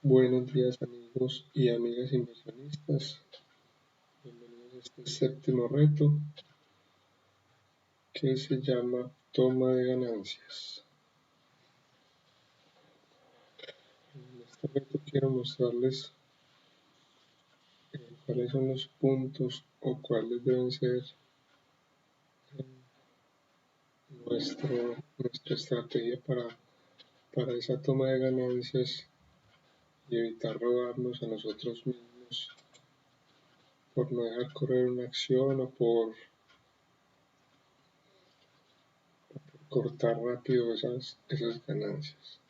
Buenos días amigos y amigas inversionistas, bienvenidos a este séptimo reto que se llama toma de ganancias. En este reto quiero mostrarles cuáles son los puntos o cuáles deben ser nuestra estrategia para esa toma de ganancias y evitar robarnos a nosotros mismos por no dejar correr una acción o por cortar rápido esas ganancias.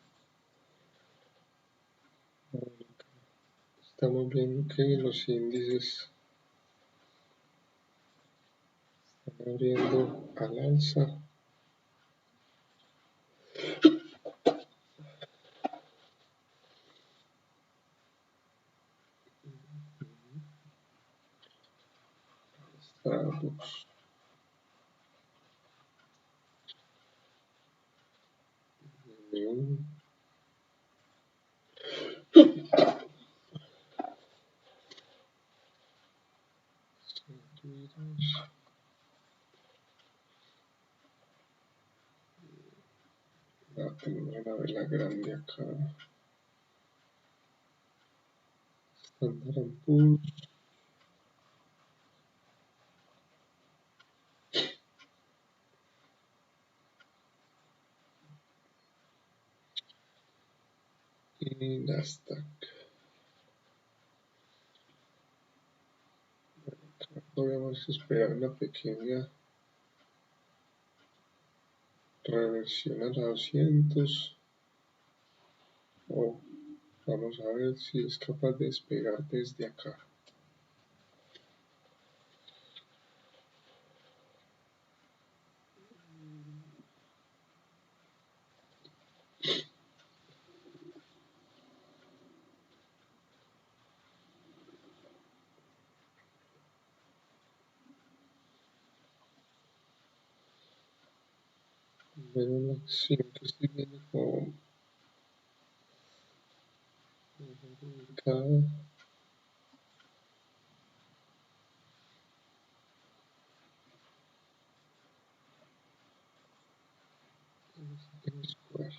Estamos viendo que los índices están abriendo al alza. Starbucks. Tenemos una vela grande acá. Standard & Poor's. Y Nasdaq. Acá podemos esperar una pequeña reversión a la 200. Vamos a ver si es capaz de despegar desde acá. Bueno, la acción que estoy viendo como ubicada. En Square.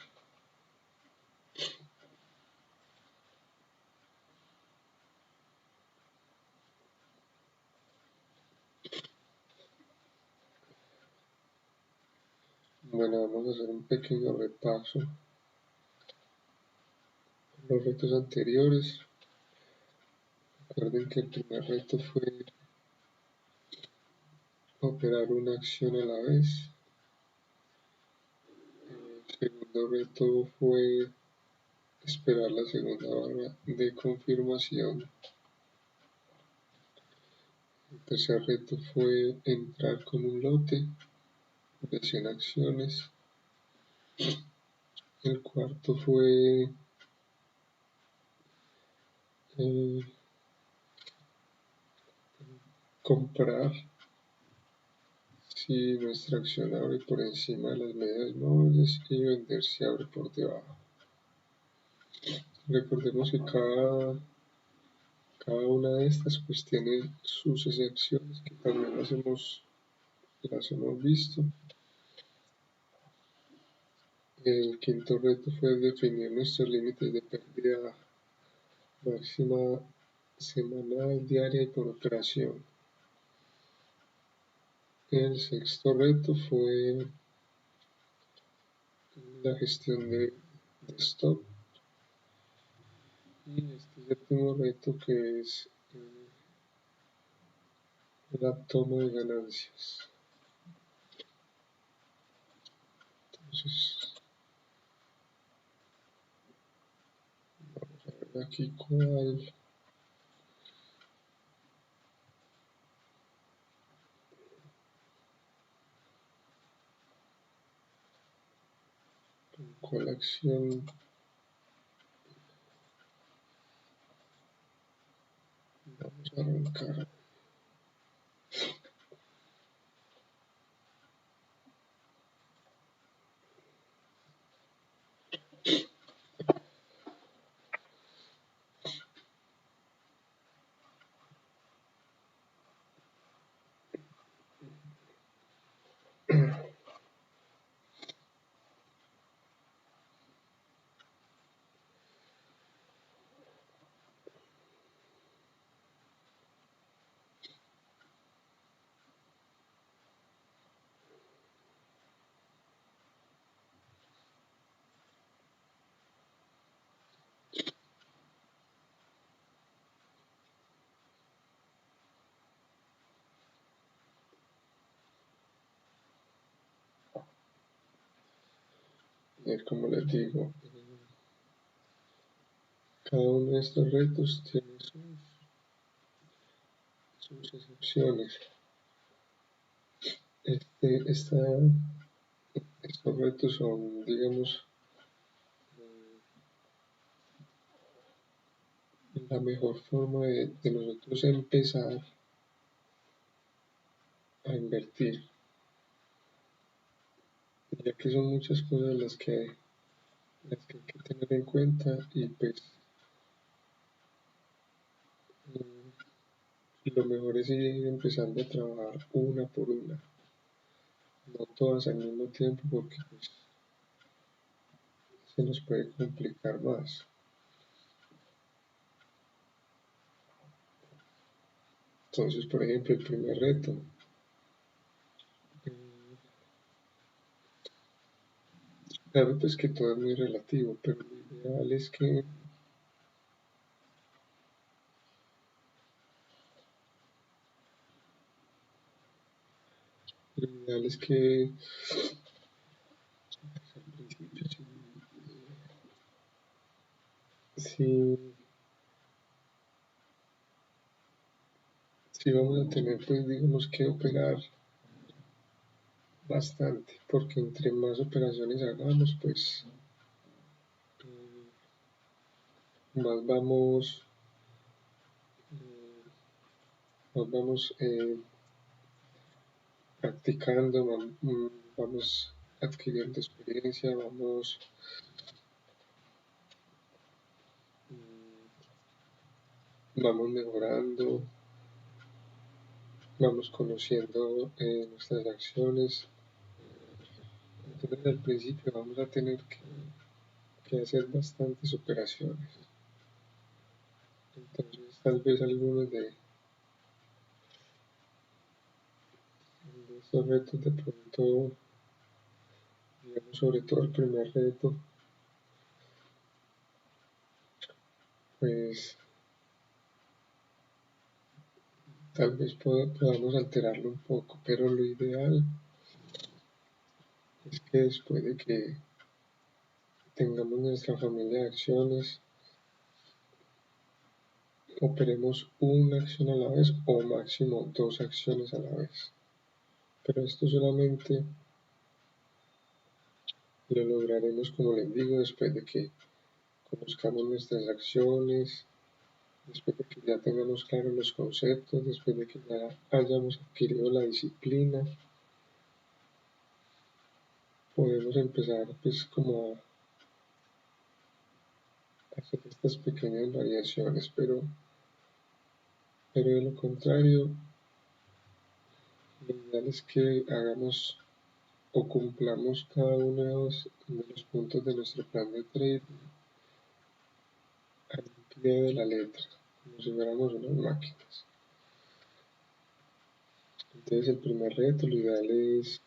Bueno, vamos a hacer un pequeño repaso los retos anteriores. Recuerden que el primer reto fue operar una acción a la vez. El segundo reto fue esperar la segunda barra de confirmación. El tercer reto fue entrar con un lote de 100 acciones. El cuarto fue comprar si nuestra acción abre por encima de las medias móviles y vender si abre por debajo. Recordemos que cada una de estas pues tiene sus excepciones que también las hemos visto. El quinto reto fue definir nuestros límites de pérdida máxima semanal, diaria y por operación. El sexto reto fue la gestión de stop. Y este séptimo reto que es la toma de ganancias. Entonces, vamos a ver aquí cuál acción vamos a arrancar. como les digo, cada uno de estos retos tiene sus excepciones. Estos retos son, digamos, la mejor forma de nosotros empezar a invertir, ya que son muchas cosas las que hay que tener en cuenta y pues lo mejor es ir empezando a trabajar una por una, no todas al mismo tiempo porque pues, se nos puede complicar más. Entonces, por ejemplo, el primer reto, eh, claro pues que todo es muy relativo, pero lo ideal es que pues, al principio sí, sí vamos a tener pues digamos que operar bastante, porque entre más operaciones hagamos, pues eh, más eh, más vamos practicando, vamos adquiriendo experiencia, vamos mejorando, vamos conociendo nuestras acciones. Entonces al principio vamos a tener que hacer bastantes operaciones. Entonces tal vez algunos de estos retos de pronto, digamos sobre todo el primer reto, pues tal vez podamos alterarlo un poco, pero lo ideal es que después de que tengamos nuestra familia de acciones, operemos una acción a la vez o máximo dos acciones a la vez. Pero esto solamente lo lograremos, como les digo, después de que conozcamos nuestras acciones, después de que ya tengamos claros los conceptos, después de que ya hayamos adquirido la disciplina, podemos empezar pues como a hacer estas pequeñas variaciones, pero de lo contrario, lo ideal es que hagamos o cumplamos cada uno de los puntos de nuestro plan de trading al pie de la letra, como si fuéramos unas máquinas. Entonces el primer reto, lo ideal es,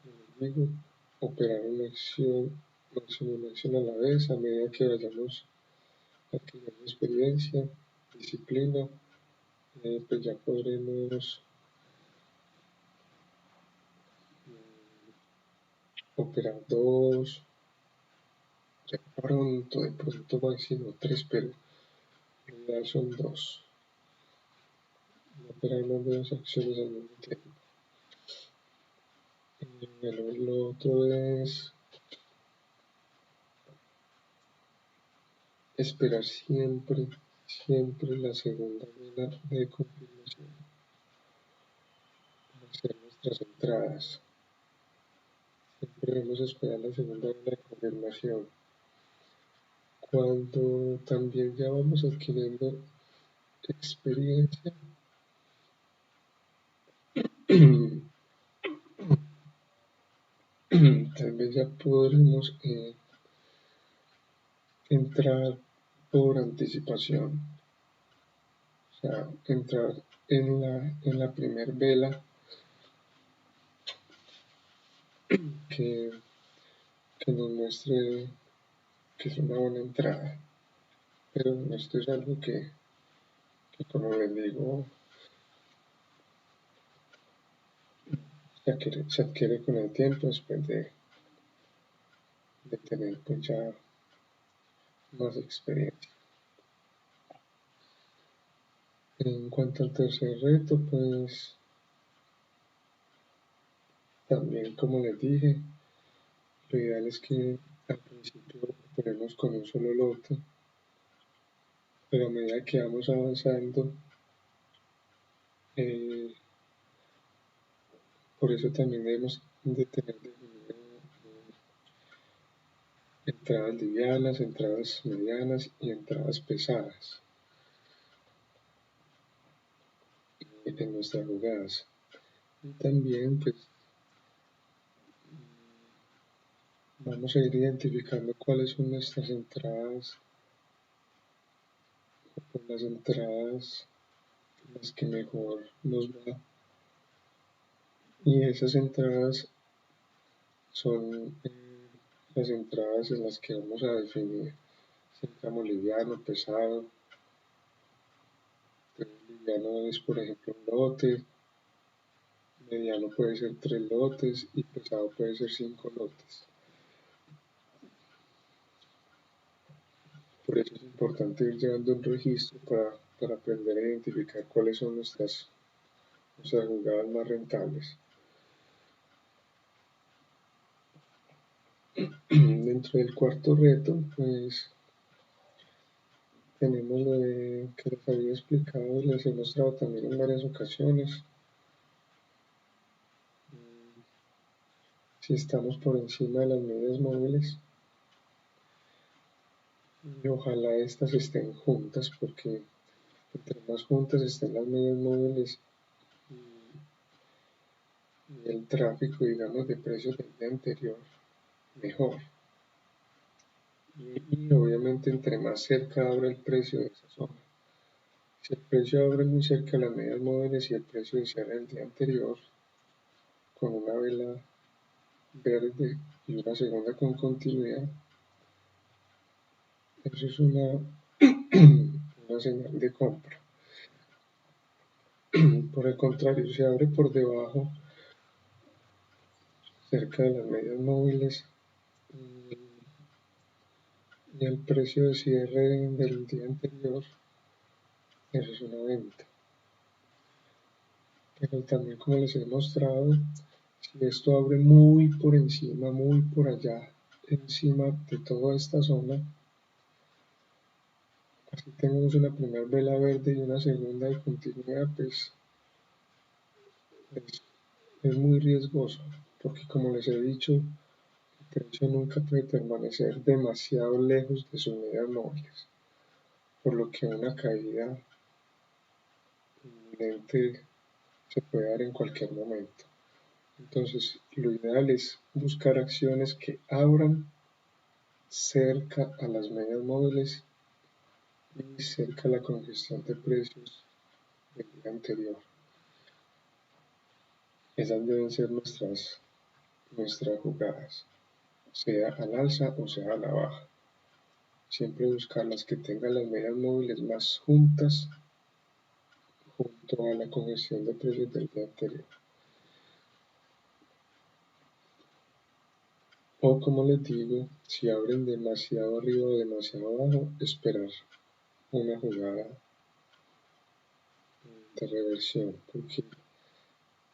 como les digo, operar una acción, máximo una acción a la vez, a medida que vayamos adquiriendo experiencia, disciplina, pues ya podremos operar dos, de pronto máximo tres, pero lo ideal son dos, no operar más de dos acciones al mismo tiempo. Lo otro es esperar siempre la segunda vela de confirmación para hacer nuestras entradas. Siempre debemos esperar la segunda vela de confirmación. Cuando también ya vamos adquiriendo experiencia, tal vez ya podremos entrar por anticipación, o sea, entrar en la primer vela que, que nos muestre que es una buena entrada. Pero esto es algo que como les digo, se adquiere con el tiempo después de tener pues ya más experiencia. En cuanto al tercer reto, pues también como les dije, lo ideal es que al principio operemos con un solo lote, pero a medida que vamos avanzando, eh, por eso también debemos de tener definido entradas livianas, entradas medianas y entradas pesadas en nuestras jugadas. Y también pues vamos a ir identificando cuáles son nuestras entradas, o las entradas las que mejor nos va. Y esas entradas son las entradas en las que vamos a definir si entramos liviano, pesado. Entonces, liviano es por ejemplo un lote, mediano puede ser 3 lotes y pesado puede ser 5 lotes. Por eso es importante ir llevando un registro para aprender a identificar cuáles son nuestras jugadas más rentables. Dentro del cuarto reto, pues tenemos lo de que les había explicado y les he mostrado también en varias ocasiones. Si estamos por encima de las medias móviles, y ojalá estas estén juntas, porque entre más juntas estén las medias móviles y el tráfico, digamos, de precios del día anterior, mejor. Y obviamente entre más cerca abra el precio de esa zona. Si el precio abre muy cerca de las medias móviles y el precio de cierre del día anterior, con una vela verde y una segunda con continuidad, eso es una señal de compra. Por el contrario, si abre por debajo, cerca de las medias móviles, y el precio de cierre del día anterior, eso es una venta. Pero también como les he mostrado, si esto abre muy por encima, muy por allá, encima de toda esta zona, así tenemos una primera vela verde y una segunda de continuidad, pues es muy riesgoso, porque como les he dicho, el precio nunca puede permanecer demasiado lejos de sus medias móviles, por lo que una caída inminente se puede dar en cualquier momento. Entonces, lo ideal es buscar acciones que abran cerca a las medias móviles y cerca a la congestión de precios del día anterior. Esas deben ser nuestras jugadas, sea al alza o sea a la baja. Siempre buscar las que tengan las medias móviles más juntas junto a la congestión de precios del día anterior. O como les digo, si abren demasiado arriba o demasiado abajo, esperar una jugada de reversión, porque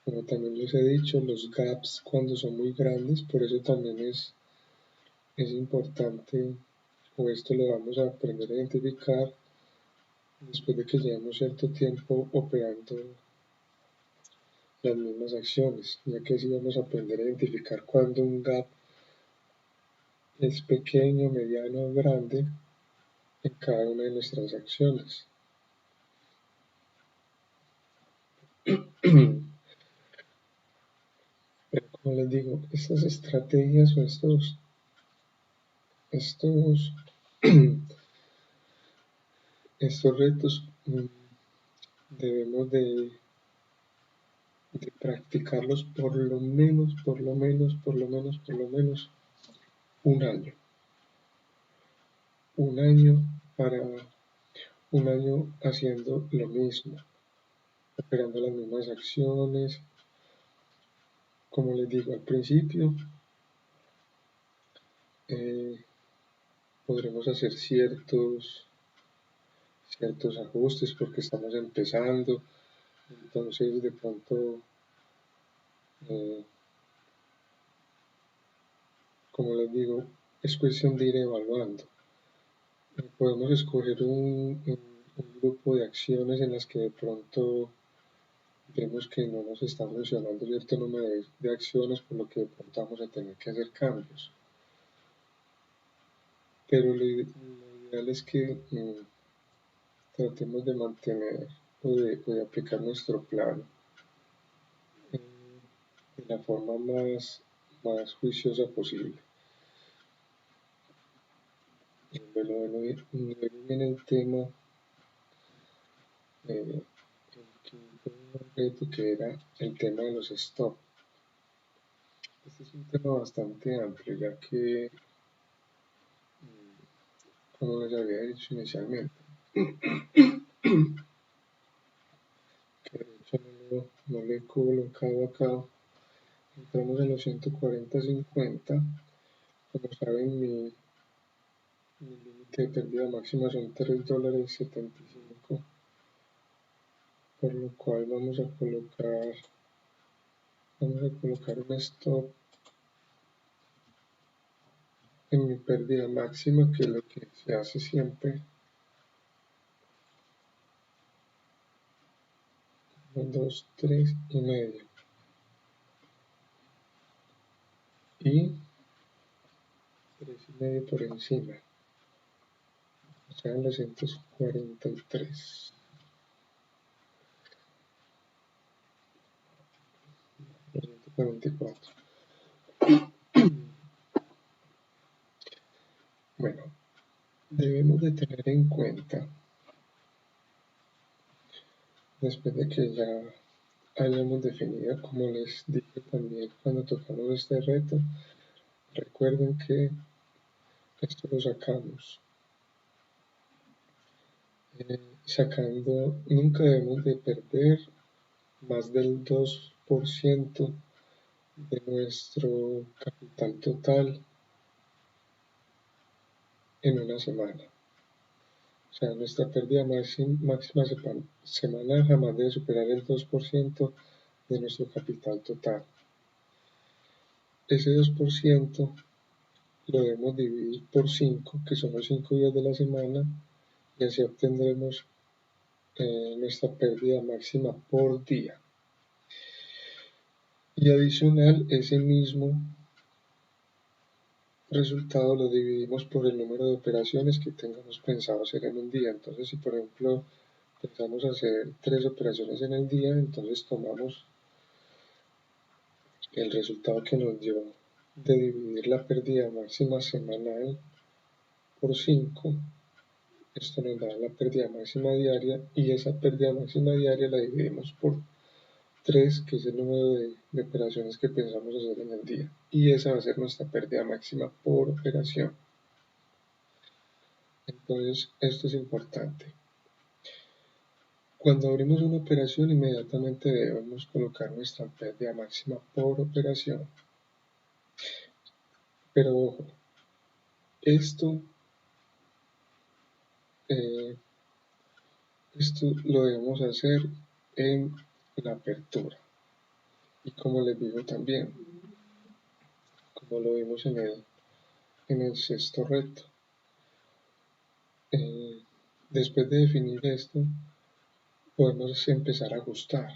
como también les he dicho, los gaps cuando son muy grandes, por eso también es importante, o esto lo vamos a aprender a identificar después de que llevemos cierto tiempo operando las mismas acciones, ya que así vamos a aprender a identificar cuando un gap es pequeño, mediano o grande en cada una de nuestras acciones. Pero como les digo, estas estrategias o estos, estos retos debemos de practicarlos por lo menos un año. Un año para un año haciendo lo mismo, operando las mismas acciones. Como les digo al principio, podremos hacer ciertos ajustes porque estamos empezando. Entonces de pronto, como les digo, es cuestión de ir evaluando. Podemos escoger un grupo de acciones en las que de pronto vemos que no nos está funcionando cierto número de acciones, por lo que de pronto vamos a tener que hacer cambios. Pero lo ideal es que tratemos de mantener o de aplicar nuestro plan de la forma más juiciosa posible. Luego viene el tema, el quinto reto, que era el tema de los stop. Este es un tema bastante amplio, ya que, como les había dicho inicialmente, que de hecho no lo he colocado acá, entramos en los 140.50. Como saben, mi límite de pérdida máxima son $3.75, por lo cual vamos a colocar un stop en mi pérdida máxima, que es lo que se hace siempre. 1, 2, 3,5. Y 3,5 por encima. O sea, 243. 244. Bueno, debemos de tener en cuenta, después de que ya hayamos definido, como les dije también cuando tocamos este reto, recuerden que esto lo sacamos sacando, nunca debemos de perder más del 2% de nuestro capital total en una semana. O sea, nuestra pérdida máxima semanal jamás debe superar el 2% de nuestro capital total. Ese 2% lo debemos dividir por 5, que son los 5 días de la semana, y así obtendremos nuestra pérdida máxima por día. Y adicional, ese mismo resultado lo dividimos por el número de operaciones que tengamos pensado hacer en un día. Entonces, si por ejemplo pensamos hacer 3 operaciones en el día, entonces tomamos el resultado que nos dio de dividir la pérdida máxima semanal por 5. Esto nos da la pérdida máxima diaria, y esa pérdida máxima diaria la dividimos por 3, que es el número de operaciones que pensamos hacer en el día. Y esa va a ser nuestra pérdida máxima por operación. Entonces, esto es importante. Cuando abrimos una operación, inmediatamente debemos colocar nuestra pérdida máxima por operación. Pero ojo, esto lo debemos hacer en la apertura. Y como les digo también, como lo vimos en el sexto reto, después de definir esto, podemos empezar a ajustar.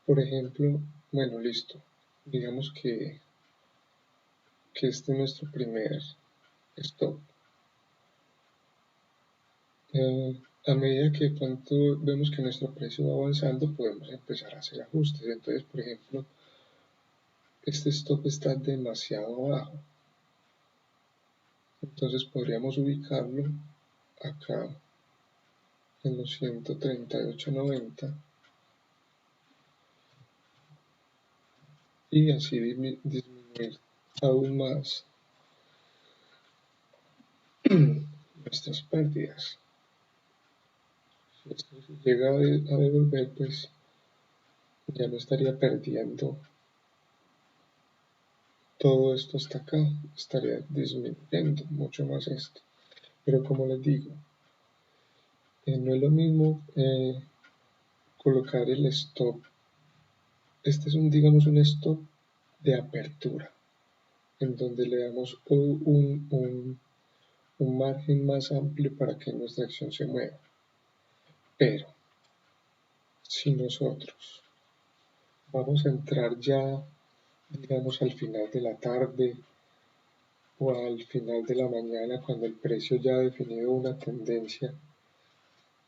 Por ejemplo, bueno, listo. Digamos que este es nuestro primer stop. A medida que de pronto vemos que nuestro precio va avanzando, podemos empezar a hacer ajustes. Entonces, por ejemplo, este stop está demasiado bajo. Entonces podríamos ubicarlo acá en los 138.90 y así disminuir aún más nuestras pérdidas. Si esto se llega a devolver, pues ya no estaría perdiendo todo esto hasta acá, estaría disminuyendo mucho más esto. Pero como les digo, no es lo mismo colocar el stop. Este es digamos, un stop de apertura, en donde le damos un margen más amplio para que nuestra acción se mueva. Pero si nosotros vamos a entrar ya, digamos, al final de la tarde o al final de la mañana, cuando el precio ya ha definido una tendencia,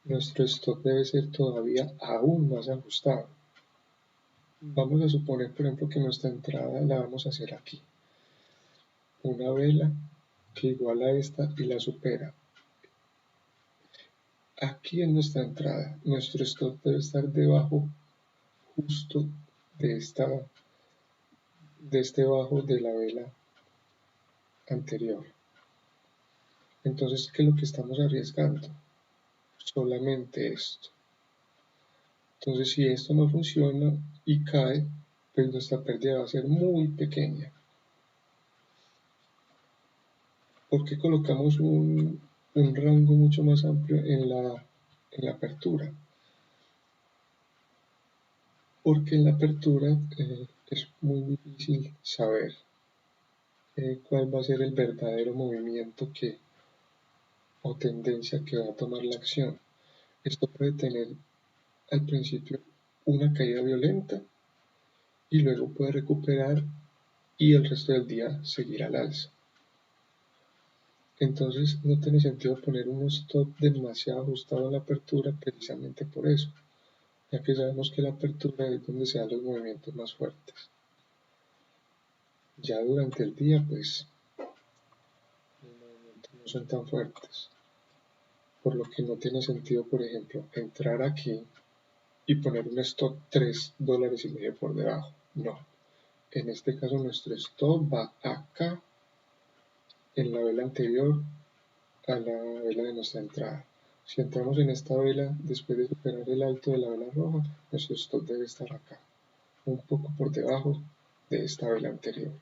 nuestro stop debe ser todavía aún más ajustado. Vamos a suponer, por ejemplo, que nuestra entrada la vamos a hacer aquí. Una vela que iguala a esta y la supera. Aquí en nuestra entrada, nuestro stop debe estar debajo justo de este bajo de la vela anterior. Entonces, ¿qué es lo que estamos arriesgando? Solamente esto. Entonces, si esto no funciona y cae, pues nuestra pérdida va a ser muy pequeña. ¿Por qué colocamos un rango mucho más amplio en la apertura? Porque en la apertura es muy difícil saber cuál va a ser el verdadero movimiento o tendencia que va a tomar la acción. Esto puede tener al principio una caída violenta y luego puede recuperar y el resto del día seguir al alza. Entonces no tiene sentido poner un stop demasiado ajustado a la apertura precisamente por eso, ya que sabemos que la apertura es donde se dan los movimientos más fuertes. Ya durante el día, pues, los movimientos no son tan fuertes, por lo que no tiene sentido, por ejemplo, entrar aquí y poner un stop $3.50 por debajo. No, en este caso nuestro stop va acá en la vela anterior a la vela de nuestra entrada. Si entramos en esta vela después de superar el alto de la vela roja, nuestro stop debe estar acá, un poco por debajo de esta vela anterior,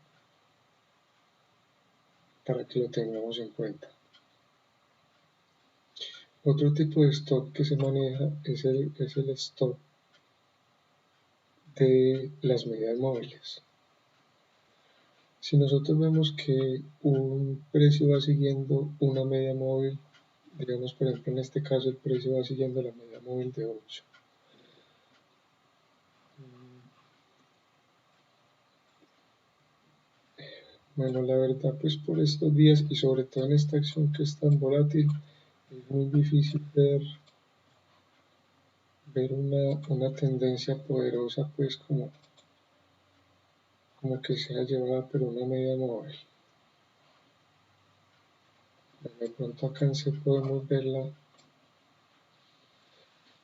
para que lo tengamos en cuenta. Otro tipo de stop que se maneja es el stop de las medias móviles. Si nosotros vemos que un precio va siguiendo una media móvil, digamos por ejemplo en este caso el precio va siguiendo la media móvil de 8. Bueno, la verdad pues por estos días y sobre todo en esta acción que es tan volátil, es muy difícil ver una tendencia poderosa pues como que sea llevada por una media móvil. De pronto acá en C podemos verla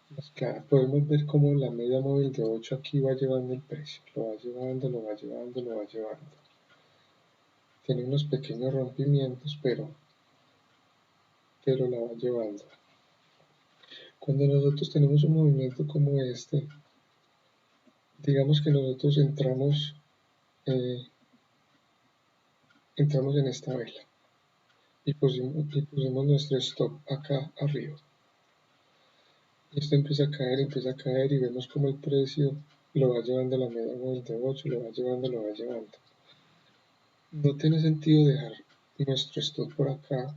más clara, podemos ver cómo la media móvil de 8 aquí va llevando el precio, lo va llevando, lo va llevando, lo va llevando. Tiene unos pequeños rompimientos, pero la va llevando. Cuando nosotros tenemos un movimiento como este, digamos que nosotros entramos en esta vela y pusimos nuestro stop acá arriba. Esto empieza a caer y vemos como el precio lo va llevando a la media móvil de 8, lo va llevando, lo va llevando. No tiene sentido dejar nuestro stop por acá,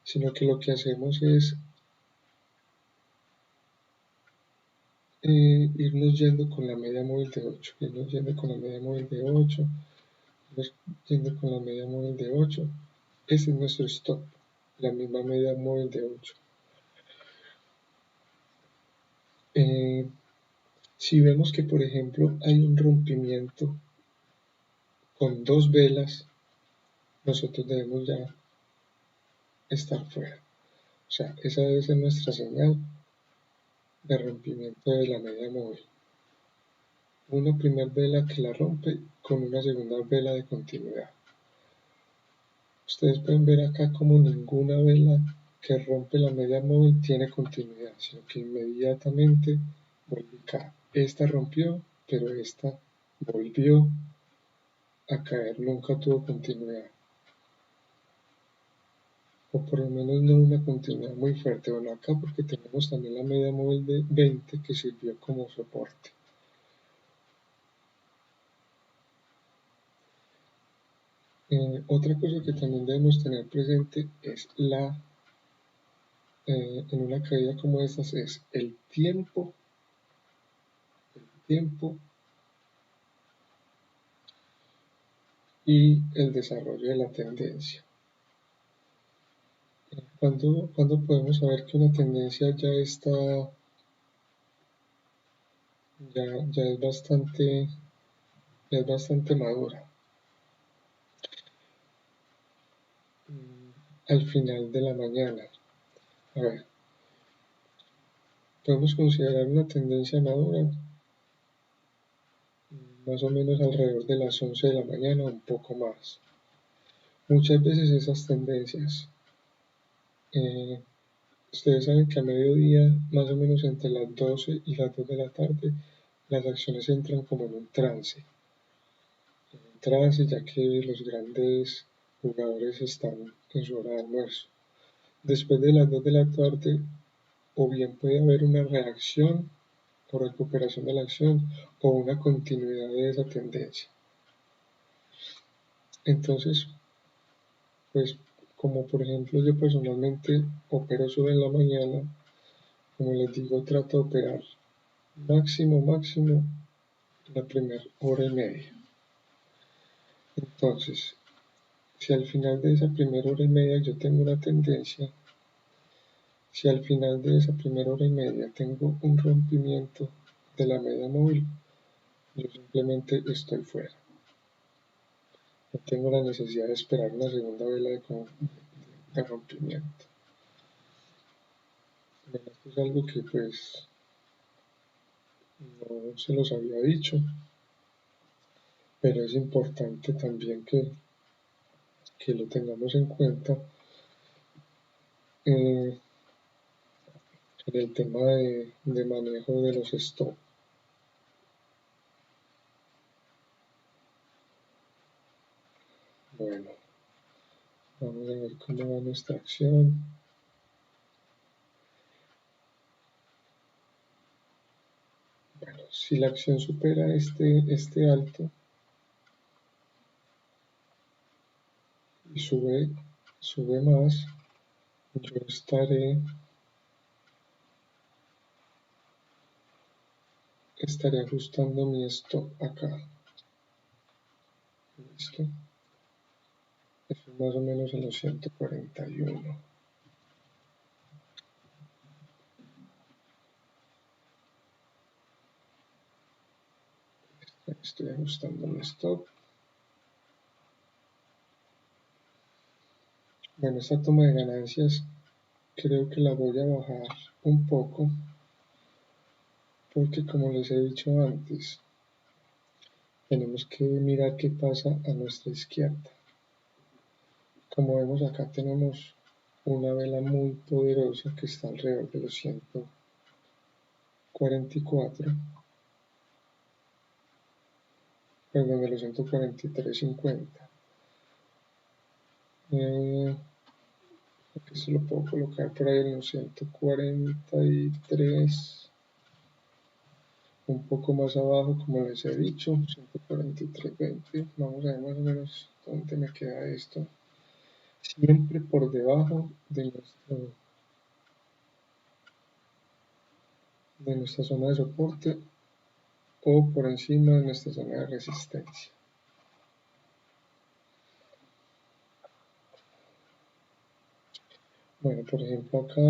sino que lo que hacemos es irnos yendo con la media móvil de 8, irnos yendo con la media móvil de 8, irnos yendo con la media móvil de 8. Ese es nuestro stop, la misma media móvil de 8. Si vemos que por ejemplo hay un rompimiento con dos velas, nosotros debemos ya estar fuera. O sea, esa debe ser nuestra señal de rompimiento de la media móvil. Una primera vela que la rompe con una segunda vela de continuidad. Ustedes pueden ver acá como ninguna vela que rompe la media móvil tiene continuidad, sino que inmediatamente vuelve acá. Esta rompió, pero esta volvió a caer, nunca tuvo continuidad, o por lo menos no una continuidad muy fuerte. Bueno, acá porque tenemos también la media móvil de 20 que sirvió como soporte. Otra cosa que también debemos tener presente es en una caída como estas, es el tiempo y el desarrollo de la tendencia. ¿Cuándo podemos saber que una tendencia ya es bastante madura? Al final de la mañana. A ver, podemos considerar una tendencia madura más o menos alrededor de las 11 de la mañana o un poco más. Muchas veces esas tendencias, ustedes saben que a mediodía, más o menos entre las 12 y las 2 de la tarde, las acciones entran como en un trance, ya que los grandes jugadores están en su hora de almuerzo. Después de las 2 de la tarde, o bien puede haber una reacción o recuperación de la acción o una continuidad de esa tendencia. Entonces, pues como por ejemplo yo personalmente opero solo en la mañana, como les digo, trato de operar máximo la primera hora y media. Entonces, si al final de esa primera hora y media yo tengo una tendencia, si al final de esa primera hora y media tengo un rompimiento de la media móvil, yo simplemente estoy fuera. No tengo la necesidad de esperar una segunda vela de rompimiento. Bueno, esto es algo que pues no se los había dicho, pero es importante también que lo tengamos en cuenta en el tema de manejo de los stop. Bueno, vamos a ver cómo va nuestra acción. Bueno, si la acción supera este alto y sube más, yo estaré ajustando mi stop acá. ¿Listo? Eso es más o menos en los 141. Estoy ajustando mi stop. Bueno, esta toma de ganancias creo que la voy a bajar un poco porque como les he dicho antes, tenemos que mirar qué pasa a nuestra izquierda. Como vemos acá tenemos una vela muy poderosa que está alrededor de los 144, perdón, de los 143.50. Esto lo puedo colocar por ahí en los 143, un poco más abajo, como les he dicho, 143.20. Vamos a ver más o menos dónde me queda esto. Siempre por debajo de nuestra zona de soporte o por encima de nuestra zona de resistencia. Bueno, por ejemplo acá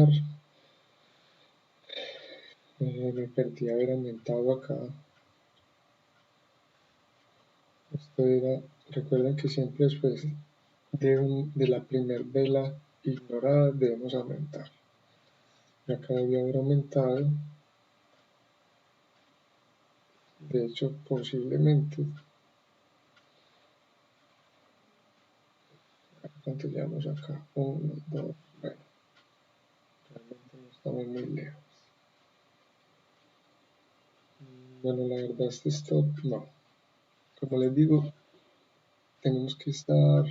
me perdí haber aumentado acá. Esto era, recuerden que siempre después de la primer vela ignorada debemos aumentar. Acá debía haber aumentado. De hecho, posiblemente, ¿cuánto llevamos acá? 1, 2, bueno, realmente no estamos muy lejos. Bueno, la verdad este stop no. Como les digo, tenemos que estar,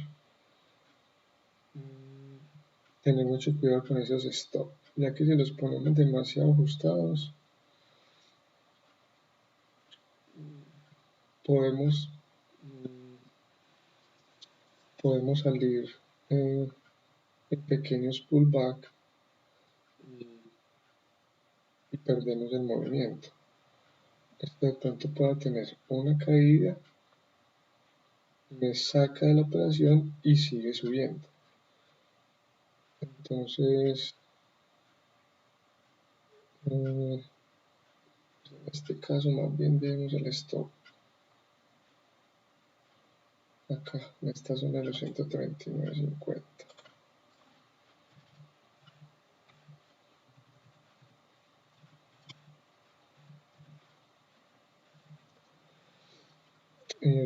tener mucho cuidado con esos stop, ya que si los ponemos demasiado ajustados, podemos, podemos salir en pequeños pullback y, y perdemos el movimiento. Esto de pronto pueda tener una caída, me saca de la operación y sigue subiendo. Entonces, en este caso más bien vemos el stop acá, en esta zona de los 139.50.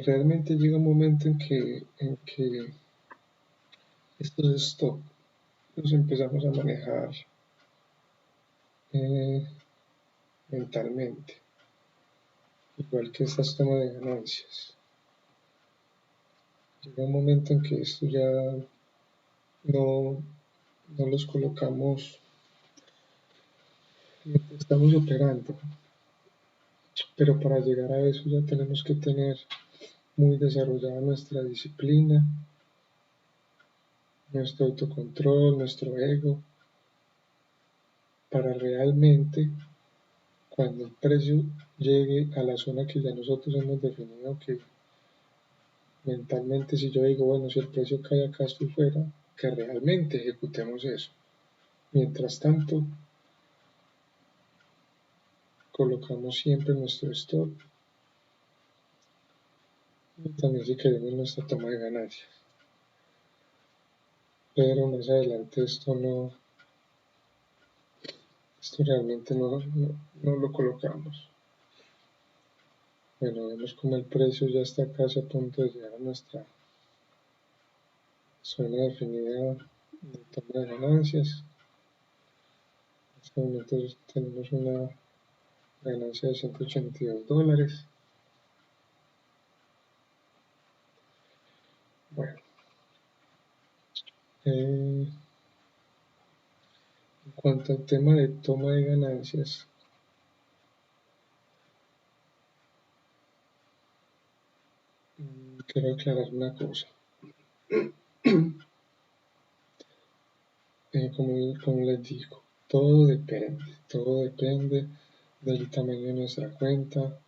Realmente llega un momento en que estos stop los empezamos a manejar mentalmente, igual que estas tomas de ganancias. Llega un momento en que esto ya no los colocamos mientras estamos operando, pero para llegar a eso ya tenemos que tener muy desarrollada nuestra disciplina, nuestro autocontrol, nuestro ego, para realmente cuando el precio llegue a la zona que ya nosotros hemos definido, que mentalmente si yo digo, bueno, si el precio cae acá estoy fuera, que realmente ejecutemos eso. Mientras tanto, colocamos siempre nuestro stop y también si queremos nuestra toma de ganancias. Pero más adelante esto realmente no lo colocamos. Bueno, vemos como el precio ya está casi a punto de llegar a nuestra zona definida de toma de ganancias. En este momento tenemos una ganancia de $182. Bueno, en cuanto al tema de toma de ganancias, quiero aclarar una cosa. Como les digo, todo depende del tamaño de nuestra cuenta,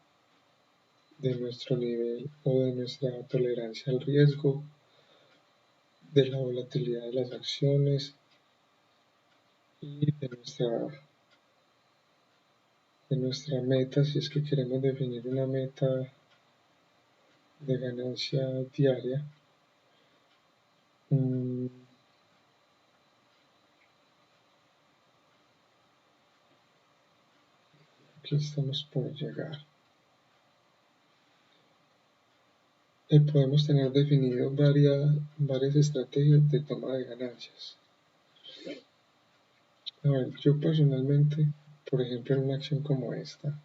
de nuestro nivel o de nuestra tolerancia al riesgo, de la volatilidad de las acciones y de nuestra meta, si es que queremos definir una meta de ganancia diaria. Aquí estamos por llegar. Podemos tener definido varias estrategias de toma de ganancias. A ver, yo personalmente, por ejemplo, en una acción como esta,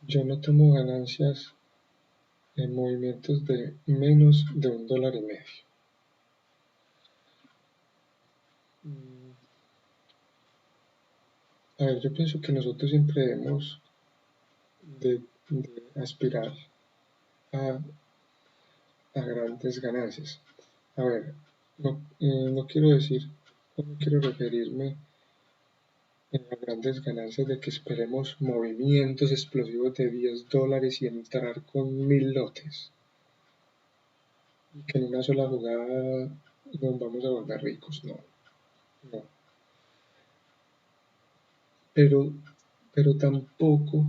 yo no tomo ganancias en movimientos de menos de $1.50. A ver, yo pienso que nosotros siempre debemos de aspirar a grandes ganancias. A ver, no quiero decir, no quiero referirme a grandes ganancias de que esperemos movimientos explosivos de $10 y entrar con 1000 lotes. Y que en una sola jugada nos vamos a volver ricos, no. Pero tampoco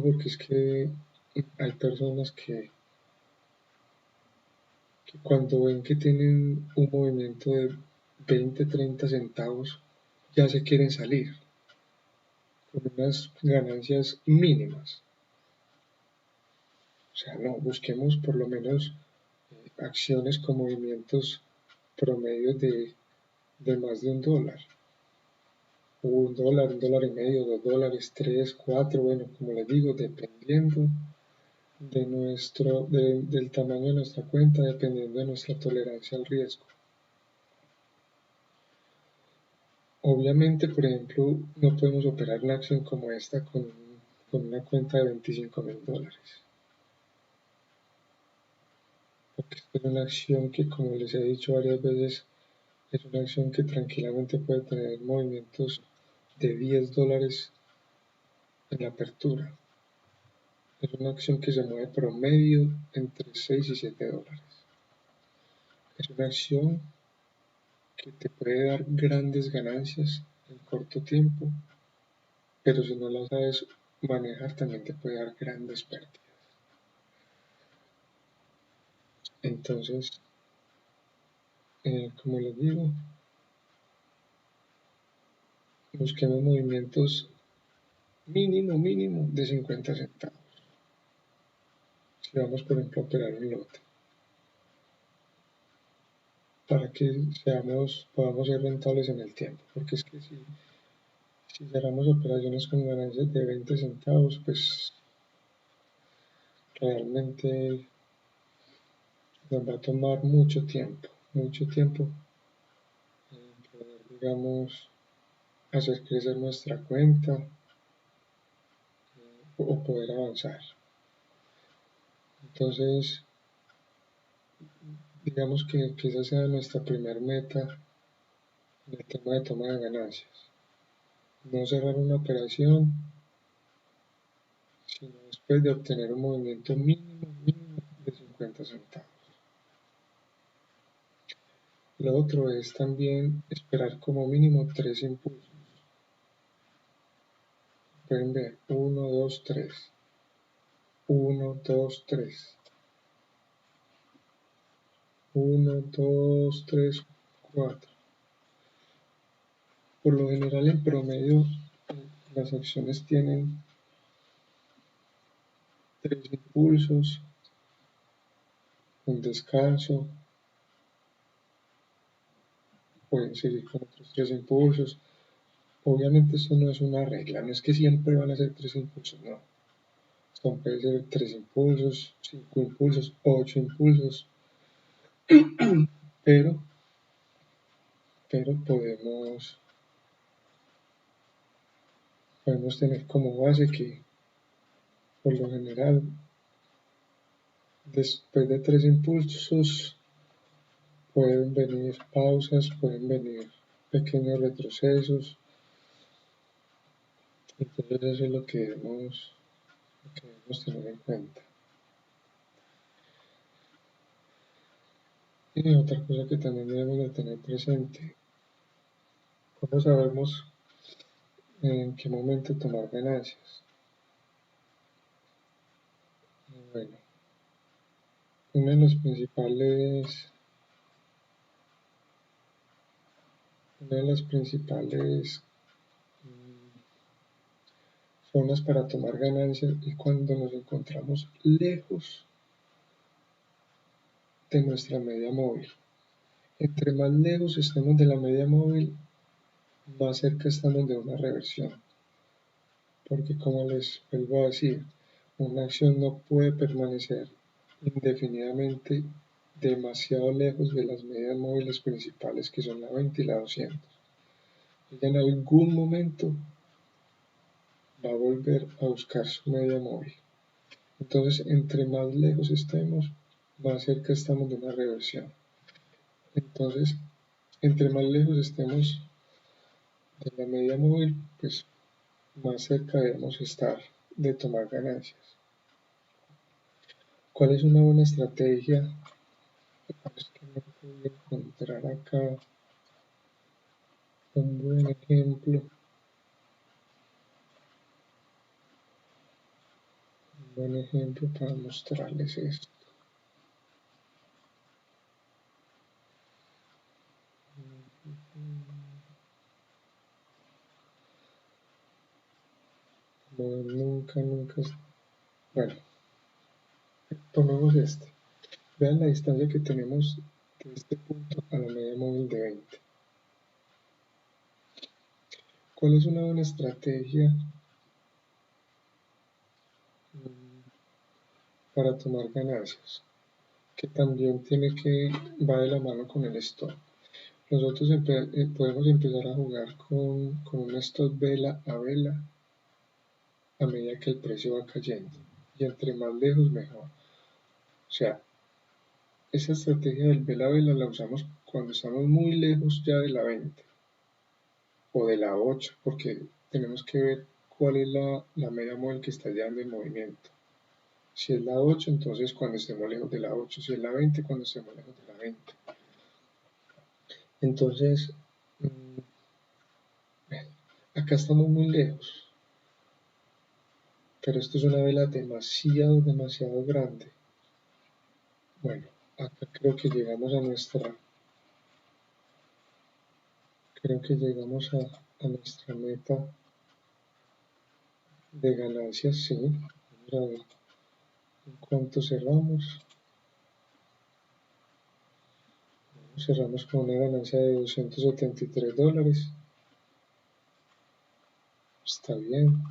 porque es que hay personas que cuando ven que tienen un movimiento de 20, 30 centavos, ya se quieren salir con unas ganancias mínimas. O sea, no, busquemos por lo menos acciones con movimientos promedios de más de $1. $1, $1.50, $2, $3, $4, bueno, como les digo, dependiendo del tamaño de nuestra cuenta dependiendo de nuestra tolerancia al riesgo. Obviamente, por ejemplo, no podemos operar una acción como esta con una cuenta de $25.000, porque es una acción que, como les he dicho varias veces, es una acción que tranquilamente puede tener movimientos de $10 en la apertura. Es una acción que se mueve promedio entre $6 y $7. Es una acción que te puede dar grandes ganancias en corto tiempo, pero si no la sabes manejar también te puede dar grandes pérdidas. Entonces, como les digo, busquemos movimientos mínimo de 50 centavos. Si vamos, por ejemplo, a operar un lote, para que podamos ser rentables en el tiempo, porque es que si cerramos operaciones con ganancias de 20 centavos, pues realmente nos va a tomar mucho tiempo poder, digamos, hacer crecer nuestra cuenta o poder avanzar. Entonces, digamos que esa sea nuestra primer meta en el tema de toma de ganancias. No cerrar una operación, sino después de obtener un movimiento mínimo de 50 centavos. Lo otro es también esperar como mínimo 3 impulsos. Pueden ver 1, 2, 3. 1, 2, 3. 1, 2, 3, 4. Por lo general, en promedio, las acciones tienen 3 impulsos, un descanso, pueden seguir con otros 3 impulsos. Obviamente esto no es una regla, no es que siempre van a ser 3 impulsos, no. Esto puede ser 3 impulsos, 5 impulsos, 8 impulsos, pero podemos tener como base que por lo general después de 3 impulsos pueden venir pausas, pueden venir pequeños retrocesos. Entonces eso es lo que debemos tener en cuenta. Y otra cosa que también debemos de tener presente, ¿cómo sabemos en qué momento tomar ganancias? Bueno, una de las principales zonas para tomar ganancias es cuando nos encontramos lejos de nuestra media móvil. Entre más lejos estemos de la media móvil, más cerca estamos de una reversión. Porque como les vuelvo a decir, una acción no puede permanecer indefinidamente demasiado lejos de las medias móviles principales, que son la 20 y la 200. Ella en algún momento va a volver a buscar su media móvil. Entonces, entre más lejos estemos, más cerca estamos de una reversión. Entonces, entre más lejos estemos de la media móvil, pues más cerca debemos estar de tomar ganancias. ¿Cuál es una buena estrategia? Es que no puedo encontrar acá un buen ejemplo. Un buen ejemplo para mostrarles esto. Como nunca. Bueno, tomemos este. Vean la distancia que tenemos de este punto a la media móvil de 20. ¿Cuál es una buena estrategia para tomar ganancias, que también va de la mano con el stop. Nosotros podemos empezar a jugar con un stop vela a vela a medida que el precio va cayendo, y entre más lejos mejor. O sea, esa estrategia del vela a vela la usamos cuando estamos muy lejos ya de la 20 o de la 8, porque tenemos que ver cuál es la media móvil que está llevando el movimiento. Si es la 8, entonces cuando estemos lejos de la 8. Si es la 20, cuando estemos lejos de la 20. Entonces, acá estamos muy lejos, pero esto es una vela demasiado, demasiado grande. Bueno, acá creo que llegamos a nuestra meta de ganancias, sí. Vamos a ver en cuánto cerramos. Cerramos con una ganancia de $273. Está bien.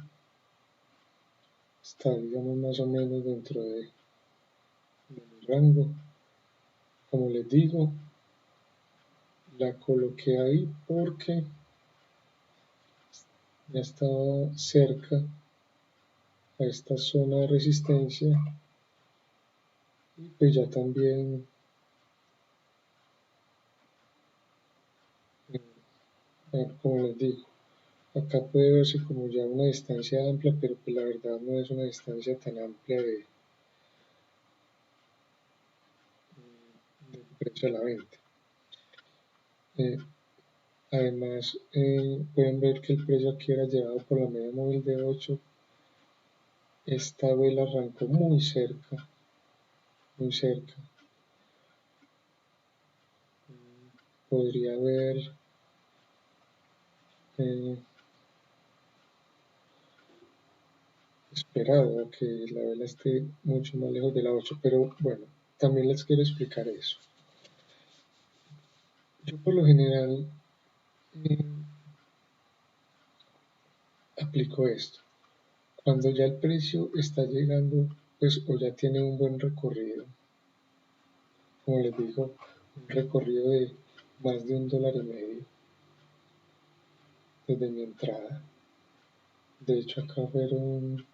Está, digamos, más o menos dentro de mi rango. Como les digo, la coloqué ahí porque ya estaba cerca a esta zona de resistencia y pues ya también como les digo, acá puede verse como ya una distancia amplia, pero pues la verdad no es una distancia tan amplia de precio a la venta. Además, pueden ver que el precio aquí era llevado por la media móvil de 8. Esta vela arrancó muy cerca, muy cerca. Podría haber esperado a que la vela esté mucho más lejos de la 8, pero bueno, también les quiero explicar eso. Yo por lo general aplico esto. Cuando ya el precio está llegando, pues o ya tiene un buen recorrido, como les digo, un recorrido de más de $1.50 desde mi entrada. De hecho, acá fueron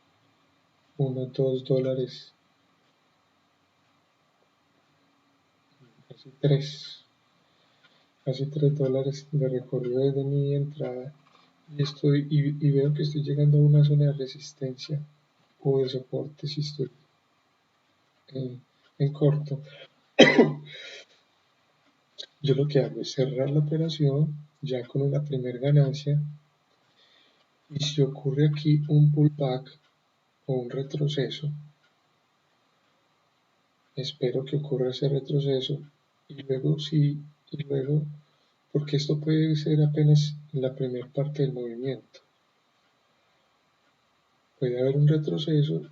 unos $2, casi $3 de recorrido desde mi entrada. Y veo que estoy llegando a una zona de resistencia o de soporte si estoy en corto. Yo lo que hago es cerrar la operación ya con una primera ganancia, y si ocurre aquí un pullback o un retroceso, espero que ocurra ese retroceso y luego, porque esto puede ser apenas la primera parte del movimiento. Puede haber un retroceso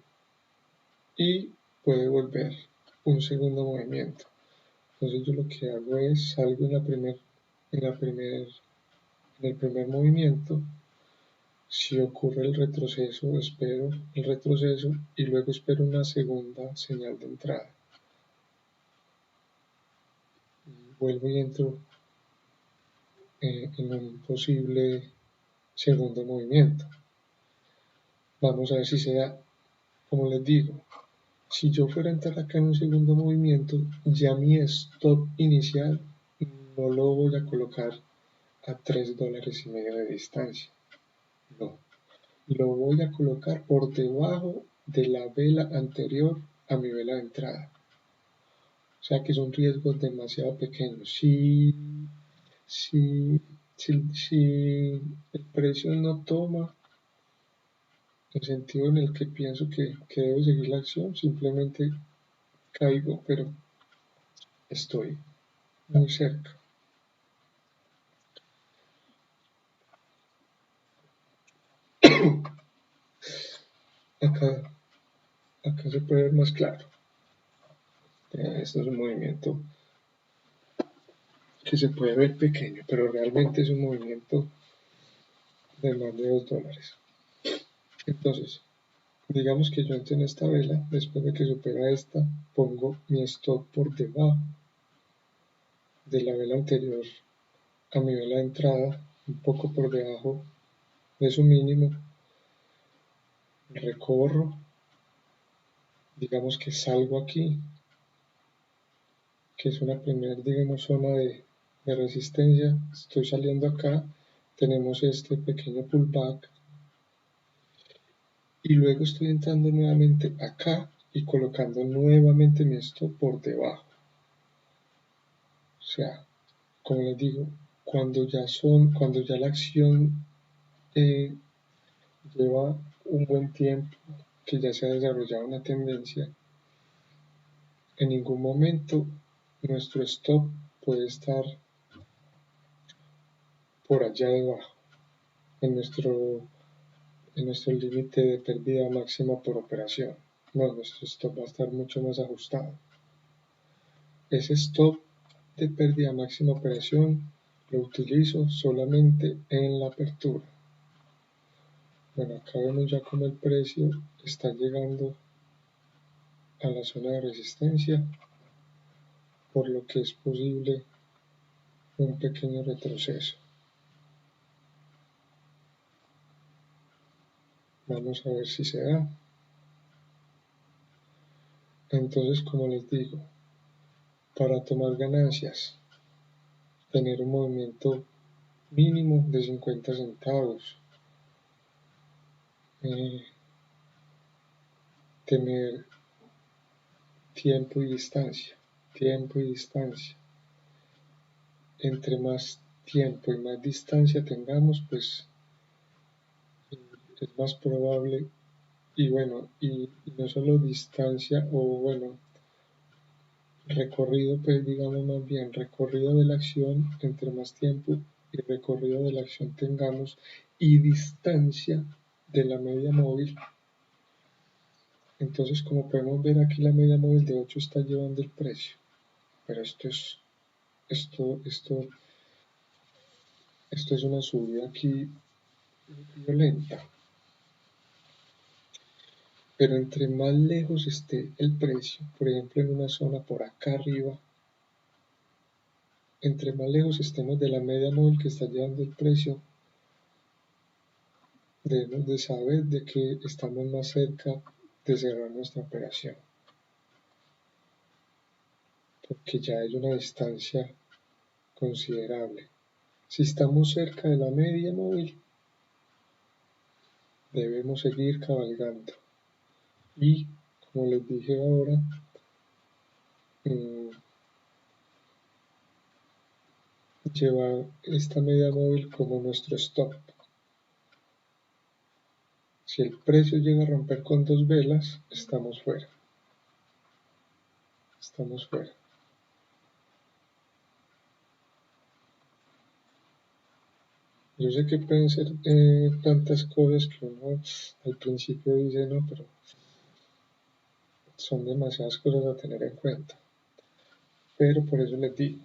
y puede volver un segundo movimiento. Entonces yo lo que hago es salgo en el primer movimiento. Si ocurre el retroceso, espero el retroceso y luego espero una segunda señal de entrada. Vuelvo y entro en un posible segundo movimiento. Vamos a ver si se da. Como les digo, si yo fuera a entrar acá en un segundo movimiento, ya mi stop inicial no lo voy a colocar a $3.50 de distancia. No, lo voy a colocar por debajo de la vela anterior a mi vela de entrada. O sea que son riesgos demasiado pequeños. Si el precio no toma el sentido en el que pienso que debo seguir la acción, simplemente caigo, pero estoy muy cerca. Acá se puede ver más claro. Esto es un movimiento que se puede ver pequeño, pero realmente es un movimiento de más de $2. Entonces, digamos que yo entro en esta vela, después de que supera esta, pongo mi stop por debajo de la vela anterior a mi vela de entrada, un poco por debajo de su mínimo, recorro, digamos que salgo aquí, que es una primera, digamos, zona de resistencia, estoy saliendo acá, tenemos este pequeño pullback, y luego estoy entrando nuevamente acá y colocando nuevamente mi stop por debajo. O sea, como les digo, cuando ya la acción lleva un buen tiempo, que ya se ha desarrollado una tendencia, en ningún momento nuestro stop puede estar por allá debajo, en nuestro límite de pérdida máxima por operación. No, nuestro stop va a estar mucho más ajustado. Ese stop de pérdida máxima operación lo utilizo solamente en la apertura. Bueno, acá vemos ya como el precio está llegando a la zona de resistencia, por lo que es posible un pequeño retroceso. Vamos a ver si se da. Entonces, como les digo, para tomar ganancias, tener un movimiento mínimo de 50 centavos, tener tiempo y distancia, entre más tiempo y más distancia tengamos, pues es más probable, y bueno, y no solo distancia, o bueno, recorrido, pues digamos más bien, recorrido de la acción, entre más tiempo y recorrido de la acción tengamos, y distancia de la media móvil. Entonces, como podemos ver aquí, la media móvil de 8 está llevando el precio, pero esto es una subida aquí violenta. Pero entre más lejos esté el precio, por ejemplo en una zona por acá arriba, entre más lejos estemos de la media móvil que está llevando el precio, debemos de saber de que estamos más cerca de cerrar nuestra operación, porque ya hay una distancia considerable. Si estamos cerca de la media móvil, debemos seguir cabalgando. Y, como les dije ahora, llevar esta media móvil como nuestro stop. Si el precio llega a romper con dos velas, estamos fuera. Yo sé que pueden ser tantas cosas que uno al principio dice, no, pero son demasiadas cosas a tener en cuenta. Pero por eso les digo,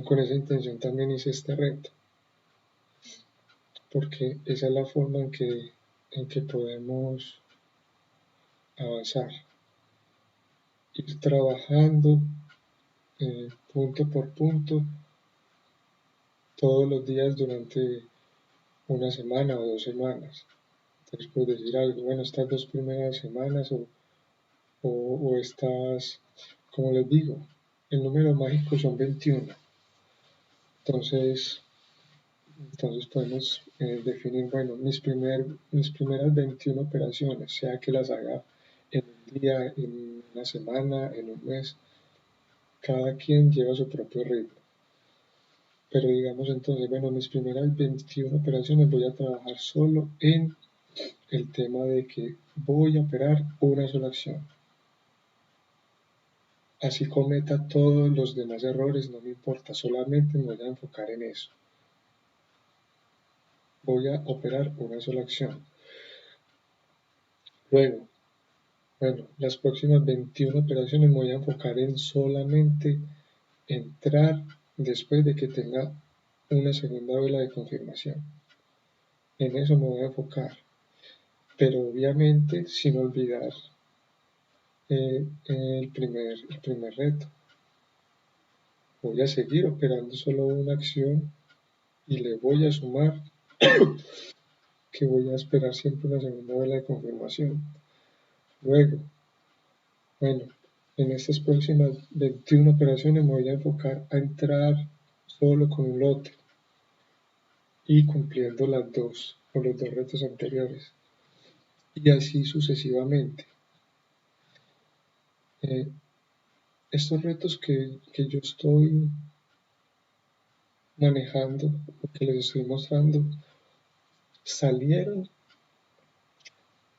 con esa intención también hice este reto, porque esa es la forma en que podemos avanzar, ir trabajando punto por punto todos los días durante una semana o 2 semanas. Entonces, por decir algo, bueno, estas 2 primeras semanas o estas, como les digo, el número mágico son 21. Entonces podemos definir, bueno, mis primeras 21 operaciones, sea que las haga en un día, en una semana, en un mes, cada quien lleva su propio ritmo. Pero digamos entonces, bueno, mis primeras 21 operaciones voy a trabajar solo en el tema de que voy a operar una sola acción. Así cometa todos los demás errores, no me importa, solamente me voy a enfocar en eso. Voy a operar una sola acción. Luego, bueno, las próximas 21 operaciones me voy a enfocar en solamente entrar después de que tenga una segunda vela de confirmación. En eso me voy a enfocar, pero obviamente sin olvidar el primer reto. Voy a seguir operando solo una acción y le voy a sumar que voy a esperar siempre una segunda vela de confirmación. Luego, bueno, en estas próximas 21 operaciones me voy a enfocar a entrar solo con un lote y cumpliendo las dos o los dos retos anteriores. Y así sucesivamente. Eh, estos retos que yo estoy manejando o que les estoy mostrando salieron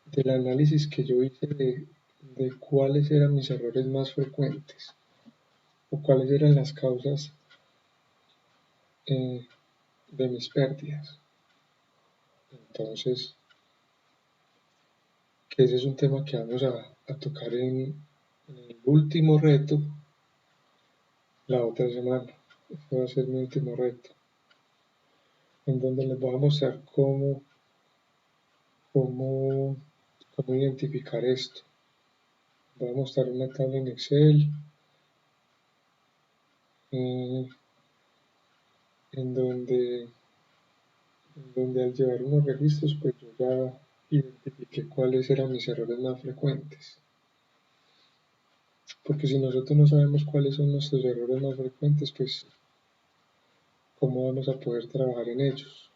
del análisis que yo hice de cuáles eran mis errores más frecuentes o cuáles eran las causas eh, de mis pérdidas. Entonces, que ese es un tema que vamos a tocar en el último reto la otra semana. Este va a ser mi último reto, en donde les voy a mostrar cómo, cómo identificar esto. Voy a mostrar una tabla en Excel eh, en donde al llevar unos registros, pues yo ya identifiqué cuáles eran mis errores más frecuentes. Porque si nosotros no sabemos cuáles son nuestros errores más frecuentes, pues cómo vamos a poder trabajar en ellos.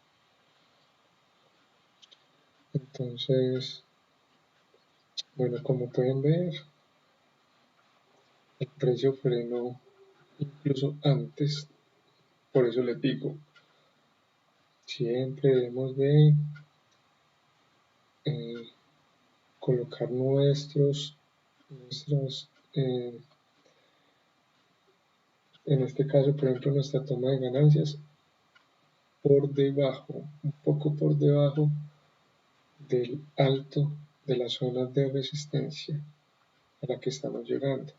Entonces, bueno, como pueden ver, el precio frenó incluso antes, por eso les digo, siempre debemos de eh, colocar nuestras, en este caso, por ejemplo, nuestra toma de ganancias por debajo, un poco por debajo del alto de la zona de resistencia a la que estamos llegando.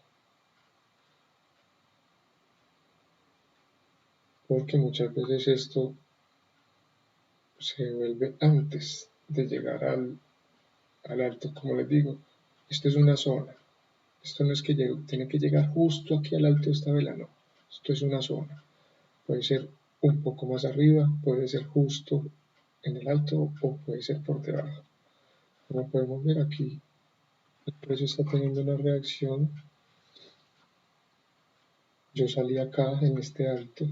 Porque muchas veces esto se vuelve antes de llegar al alto, como les digo. Esto es una zona. Esto no es que tiene que llegar justo aquí al alto de esta vela, no. Esto es una zona. Puede ser un poco más arriba, puede ser justo en el alto o puede ser por debajo. Como podemos ver aquí, el precio está teniendo una reacción. Yo salí acá en este alto.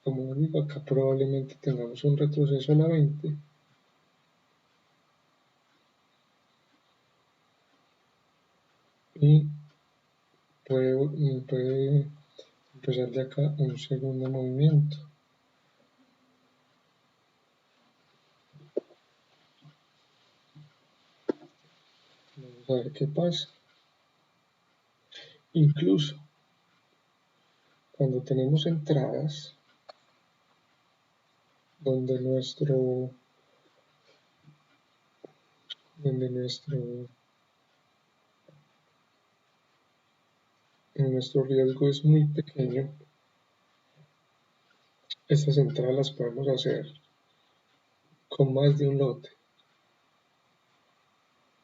Como digo, acá probablemente tengamos un retroceso a la 20. Y puede empezar de acá un segundo movimiento. Vamos a ver qué pasa. Incluso cuando tenemos entradas donde nuestro riesgo es muy pequeño, estas entradas las podemos hacer con más de un lote.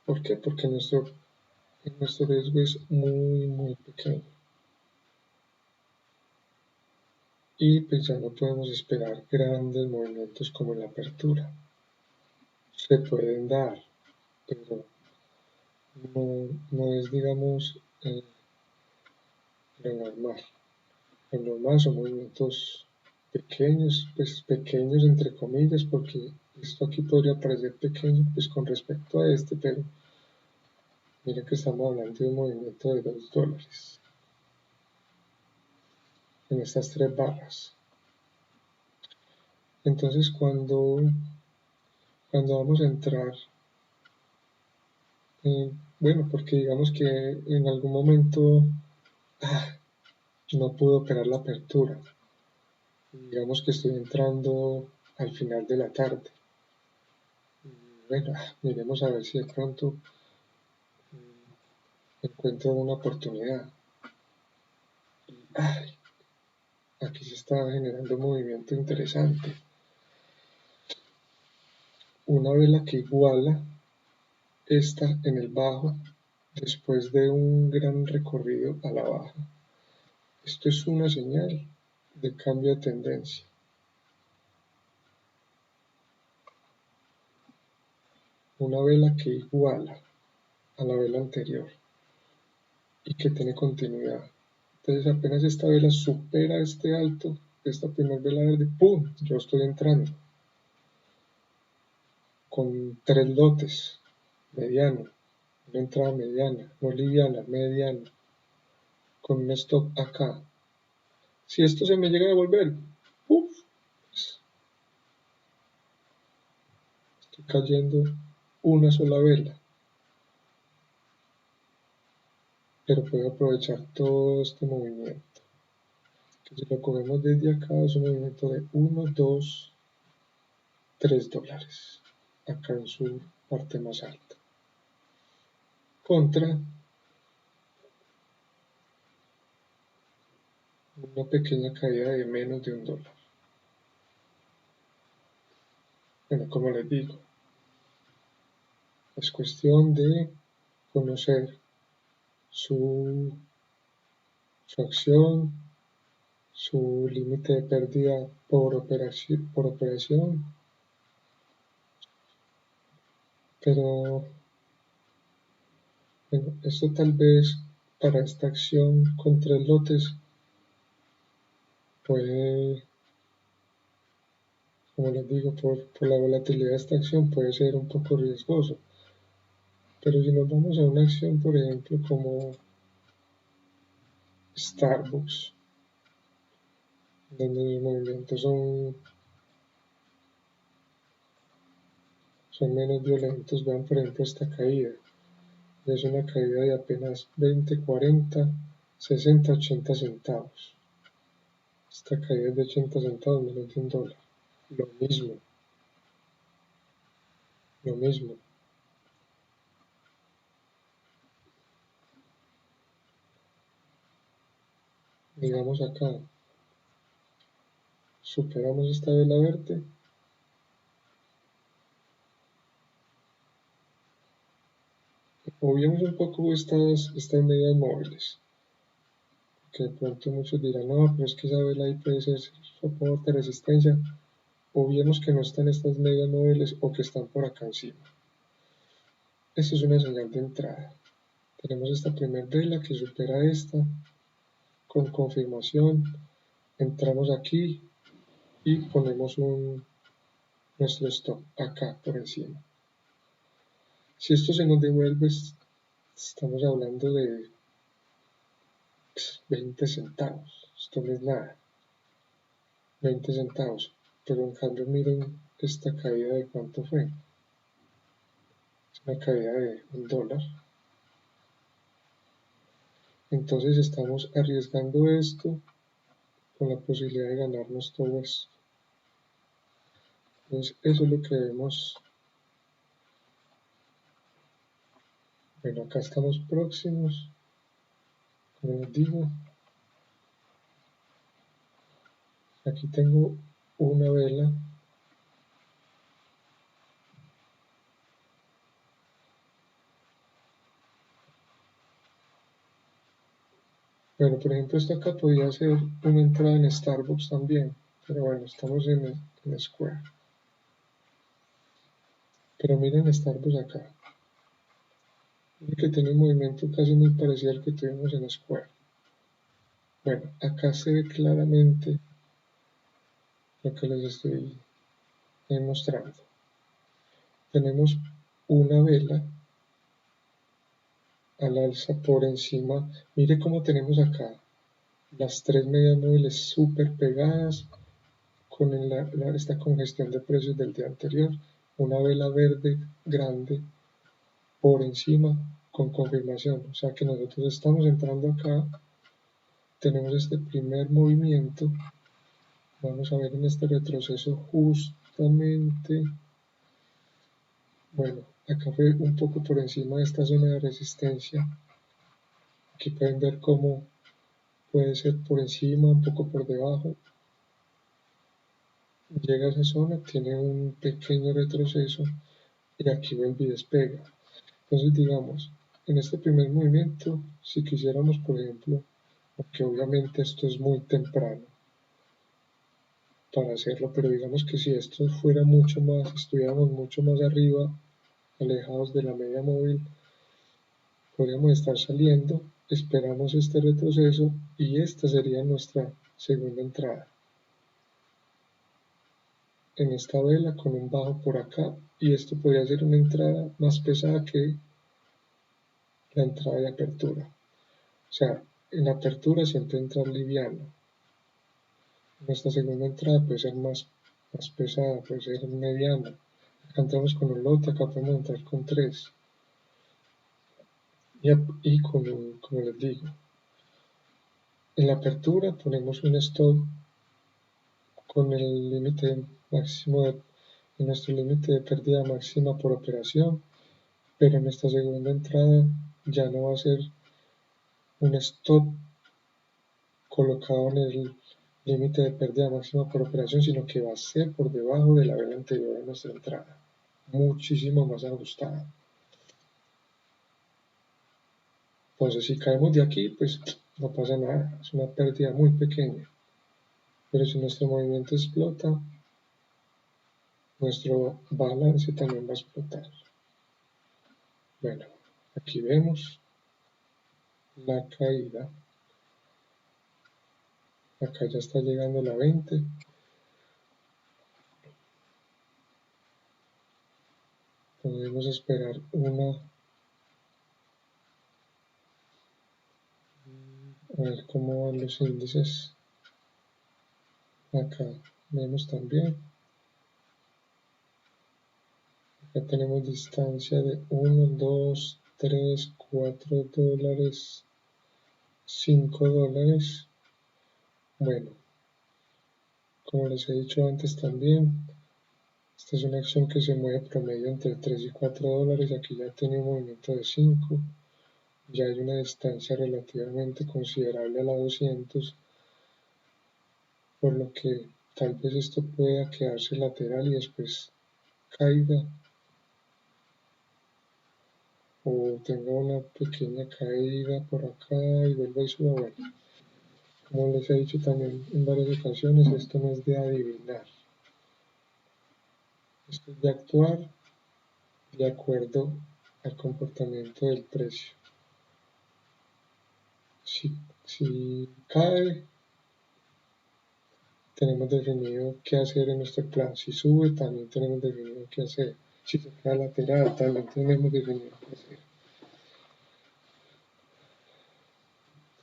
¿Por qué? Porque nuestro riesgo es muy pequeño. Y pues ya no podemos esperar grandes movimientos como en la apertura. Se pueden dar, pero no es, digamos, lo normal. Lo normal son movimientos pequeños, pues pequeños entre comillas, porque esto aquí podría parecer pequeño pues con respecto a este, pero miren que estamos hablando de un movimiento de $2 en estas tres barras. Entonces cuando vamos a entrar, bueno, porque digamos que en algún momento no pude operar la apertura. Digamos que estoy entrando al final de la tarde. Bueno, miremos a ver si de pronto encuentro una oportunidad. aquí se está generando un movimiento interesante. Una vela que iguala esta en el bajo después de un gran recorrido a la baja. Esto es una señal de cambio de tendencia. Una vela que iguala a la vela anterior y que tiene continuidad. Entonces apenas esta vela supera este alto, esta primera vela verde, ¡pum! Yo estoy entrando con 3 lotes, mediano, una entrada mediana, no liviana, mediana, con un stop acá. Si esto se me llega a devolver, ¡uf! Pues estoy cayendo una sola vela, pero puedo aprovechar todo este movimiento. Que si lo cogemos desde acá es un movimiento de 1, 2, 3 dólares, acá en su parte más alta. Contra una pequeña caída de menos de $1. Bueno, como les digo, es cuestión de conocer su acción, su límite de pérdida por operación, pero bueno, esto tal vez para esta acción con 3 lotes puede, como les digo, por la volatilidad de esta acción puede ser un poco riesgoso. Pero si nos vamos a una acción, por ejemplo, como Starbucks, donde los movimientos son menos violentos, vean por ejemplo esta caída. Es una caída de apenas 20, 40, 60, 80 centavos. Esta caída es de 80 centavos, menos de $1. Lo mismo, lo mismo. Digamos acá, superamos esta vela verde. Obviemos un poco estas medias móviles, que de pronto muchos dirán, no, pero es que esa vela ahí puede ser soporte, resistencia. Obviemos que no están estas medias móviles o que están por acá encima. Esto es una señal de entrada. Tenemos esta primera vela que supera esta con confirmación. Entramos aquí y ponemos nuestro stop acá por encima. Si esto se nos devuelve, estamos hablando de 20 centavos. Esto no es nada. 20 centavos. Pero en cambio miren esta caída de cuánto fue. Es una caída de $1. Entonces estamos arriesgando esto con la posibilidad de ganarnos todo esto. Entonces eso es lo que vemos. Bueno, acá estamos próximos, como les digo. Aquí tengo una vela. Bueno, por ejemplo, esto acá podría ser una entrada en Starbucks también, pero bueno, estamos en Square. Pero miren Starbucks acá. Miren que tiene un movimiento casi muy parecido al que tuvimos en Square. Bueno, acá se ve claramente lo que les estoy mostrando. Tenemos una vela al alza por encima. Mire cómo tenemos acá las 3 medias móviles súper pegadas con esta congestión de precios del día anterior. Una vela verde grande por encima con confirmación. O sea que nosotros estamos entrando acá. Tenemos este primer movimiento. Vamos a ver en este retroceso justamente. Bueno, acá fue un poco por encima de esta zona de resistencia. Aquí pueden ver cómo puede ser por encima, un poco por debajo. Llega a esa zona, tiene un pequeño retroceso y aquí vuelve y despega. Entonces, digamos, en este primer movimiento, si quisiéramos, por ejemplo, aunque obviamente esto es muy temprano para hacerlo, pero digamos que si esto fuera mucho más, estuviéramos mucho más arriba, alejados de la media móvil, podríamos estar saliendo, esperamos este retroceso y esta sería nuestra segunda entrada. En esta vela con un bajo por acá, y esto podría ser una entrada más pesada que la entrada de apertura. O sea, en la apertura siempre entra liviano. Nuestra segunda entrada puede ser más pesada, puede ser mediana. Acá entramos con un lote, acá podemos entrar con 3. Y como les digo, en la apertura ponemos un stop con el límite máximo de nuestro límite de pérdida máxima por operación, pero en esta segunda entrada ya no va a ser un stop colocado en el límite de pérdida máxima por operación, sino que va a ser por debajo de la vela anterior a nuestra entrada, muchísimo más ajustada. Entonces, si caemos de aquí, pues no pasa nada, es una pérdida muy pequeña. Pero si nuestro movimiento explota, nuestro balance también va a explotar. Bueno, aquí vemos la caída. Acá ya está llegando la 20. Podemos esperar una. A ver cómo van los índices. Acá vemos también. Acá tenemos distancia de 1, 2, 3, 4 dólares, 5 dólares. Bueno, como les he dicho antes también, esta es una acción que se mueve promedio entre 3 y 4 dólares. Aquí ya tiene un movimiento de 5. Ya hay una distancia relativamente considerable a la 200, por lo que tal vez esto pueda quedarse lateral y después caiga o tenga una pequeña caída por acá y vuelva y suba. Bueno, como les he dicho también en varias ocasiones, esto no es de adivinar, esto es de actuar de acuerdo al comportamiento del precio. Si cae, tenemos definido qué hacer en nuestro plan. Si sube, también tenemos definido qué hacer. Si se queda lateral, también tenemos definido qué hacer.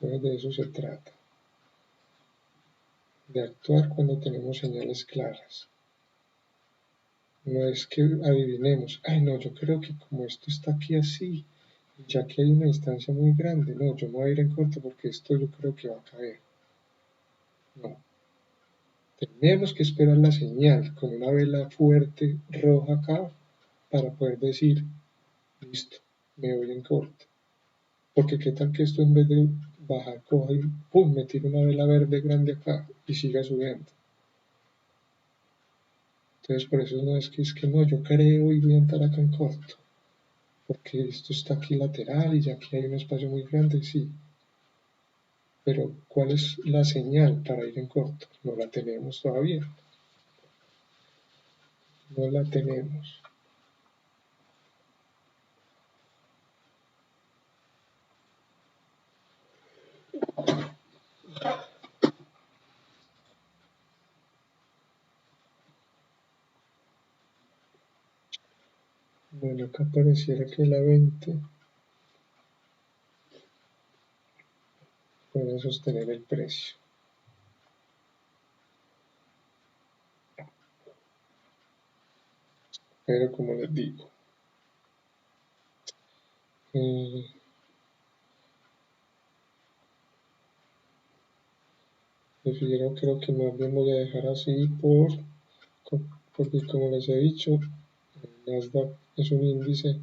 Entonces de eso se trata, de actuar cuando tenemos señales claras. No es que adivinemos, ay no, yo creo que como esto está aquí así, ya que hay una distancia muy grande, no, yo me voy a ir en corto porque esto yo creo que va a caer. No, tenemos que esperar la señal con una vela fuerte roja acá para poder decir, listo, me voy en corto. Porque qué tal que esto en vez de bajar, coja y pum, me tire una vela verde grande acá y siga subiendo. Entonces por eso no es que no, yo creo y voy a entrar acá en corto. Porque esto está aquí lateral y ya aquí hay un espacio muy grande, sí. Pero ¿cuál es la señal para ir en corto? No la tenemos todavía. No la tenemos. Bueno, acá pareciera que la 20 puede sostener el precio. Pero como les digo, prefiero, creo que más bien voy a dejar así porque como les he dicho, el Nasdaq es un índice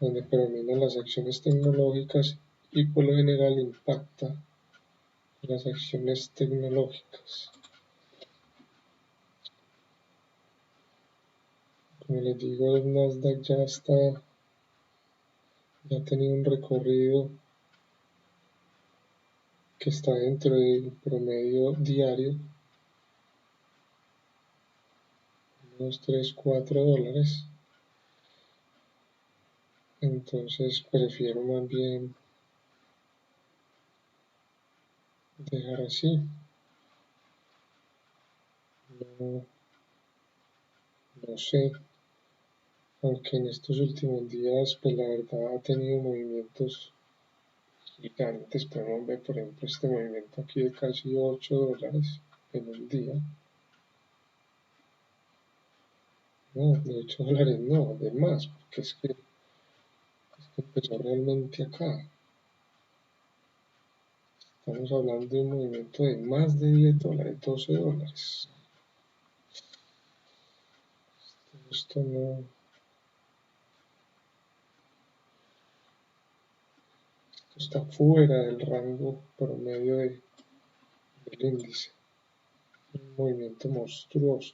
donde predominan las acciones tecnológicas y por lo general impacta las acciones tecnológicas. Como les digo, el Nasdaq ya ha tenido un recorrido que está dentro del promedio diario, unos 3, 4 dólares. Entonces prefiero más bien dejar así. No sé, aunque en estos últimos días, pues la verdad ha tenido movimientos gigantes. Podemos ver, por ejemplo, este movimiento aquí de casi 8 dólares en un día. No, de 8 dólares no, de más, porque es que empezó realmente acá. Estamos hablando de un movimiento de más de 10 dólares, 12 dólares. Esto no, está fuera del rango promedio del índice. Un movimiento monstruoso.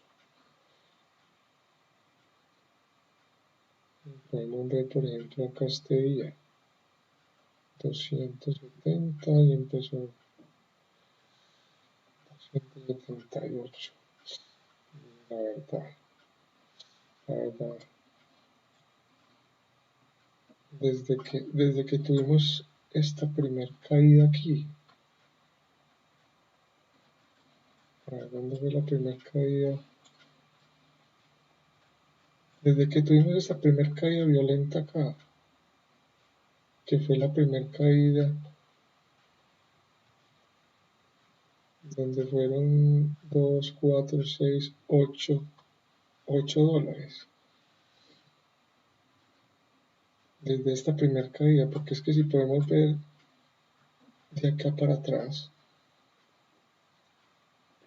Podemos ver, por ejemplo, acá este día, 270 y empezó 278. La verdad, la verdad, desde que tuvimos esta primer caída aquí, ¿cuándo fue la primera caída? Desde que tuvimos esta primer caída violenta acá, que fue la primera caída donde fueron 2, 4, 6, 8 dólares. Desde esta primera caída, porque es que si podemos ver de acá para atrás,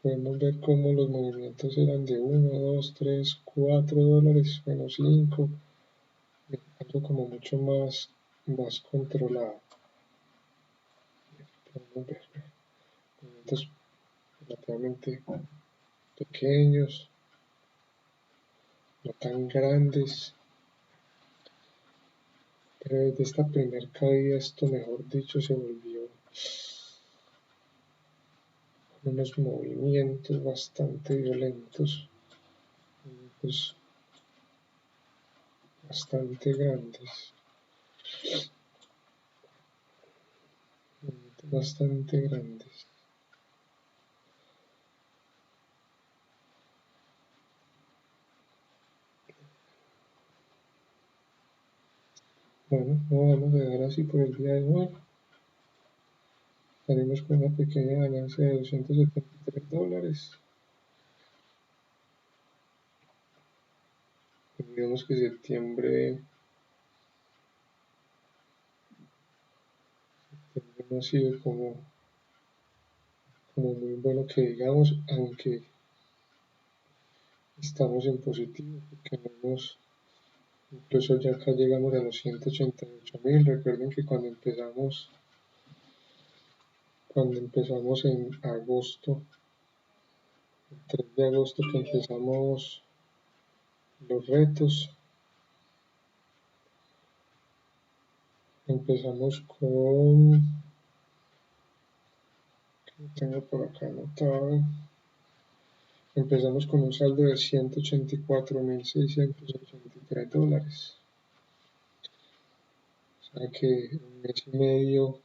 podemos ver cómo los movimientos eran de 1, 2, 3, 4 dólares, menos 5, algo como mucho más controlado. Podemos ver movimientos relativamente pequeños, no tan grandes, pero desde esta primera caída esto, mejor dicho, se volvió unos movimientos bastante violentos, pues bastante grandes, bastante grandes. Bueno, no vamos a dejar así por el día de hoy. Estaremos con una pequeña ganancia de 273 dólares. Digamos que septiembre no ha sido como muy bueno que digamos, aunque estamos en positivo, porque incluso ya acá llegamos a los 188.000. Recuerden que cuando empezamos en agosto, el 3 de agosto que empezamos los retos, empezamos con, ¿qué tengo por acá anotado? Empezamos con un saldo de 184.683 dólares. O sea que en un mes y medio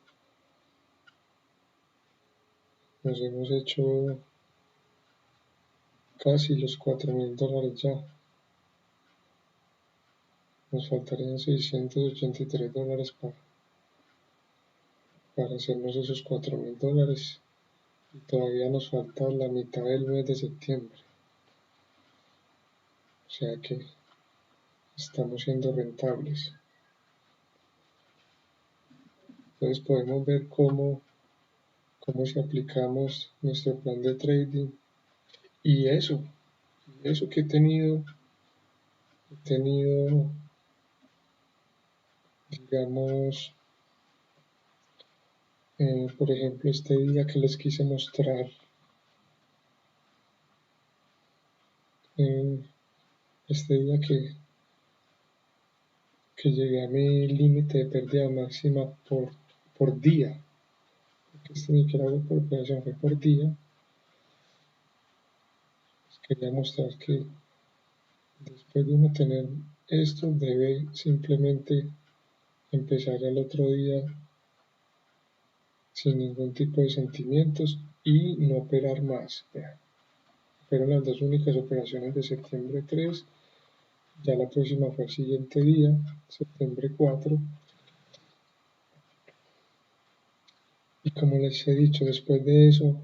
nos hemos hecho casi los 4.000 dólares ya. Nos faltarían 683 dólares para hacernos esos 4.000 dólares. Y todavía nos falta la mitad del mes de septiembre. O sea que estamos siendo rentables. Entonces podemos ver cómo si aplicamos nuestro plan de trading y eso que he tenido, digamos, Por ejemplo, este día que les quise mostrar, eh, este día que llegué a mi límite de pérdida máxima por día, porque este ni siquiera fue por operación, fue por día. Les quería mostrar que después de uno tener esto, debe simplemente empezar al otro día sin ningún tipo de sentimientos y no operar más. Vean, fueron las dos únicas operaciones de septiembre 3, ya la próxima fue el siguiente día, septiembre 4, y como les he dicho, después de eso,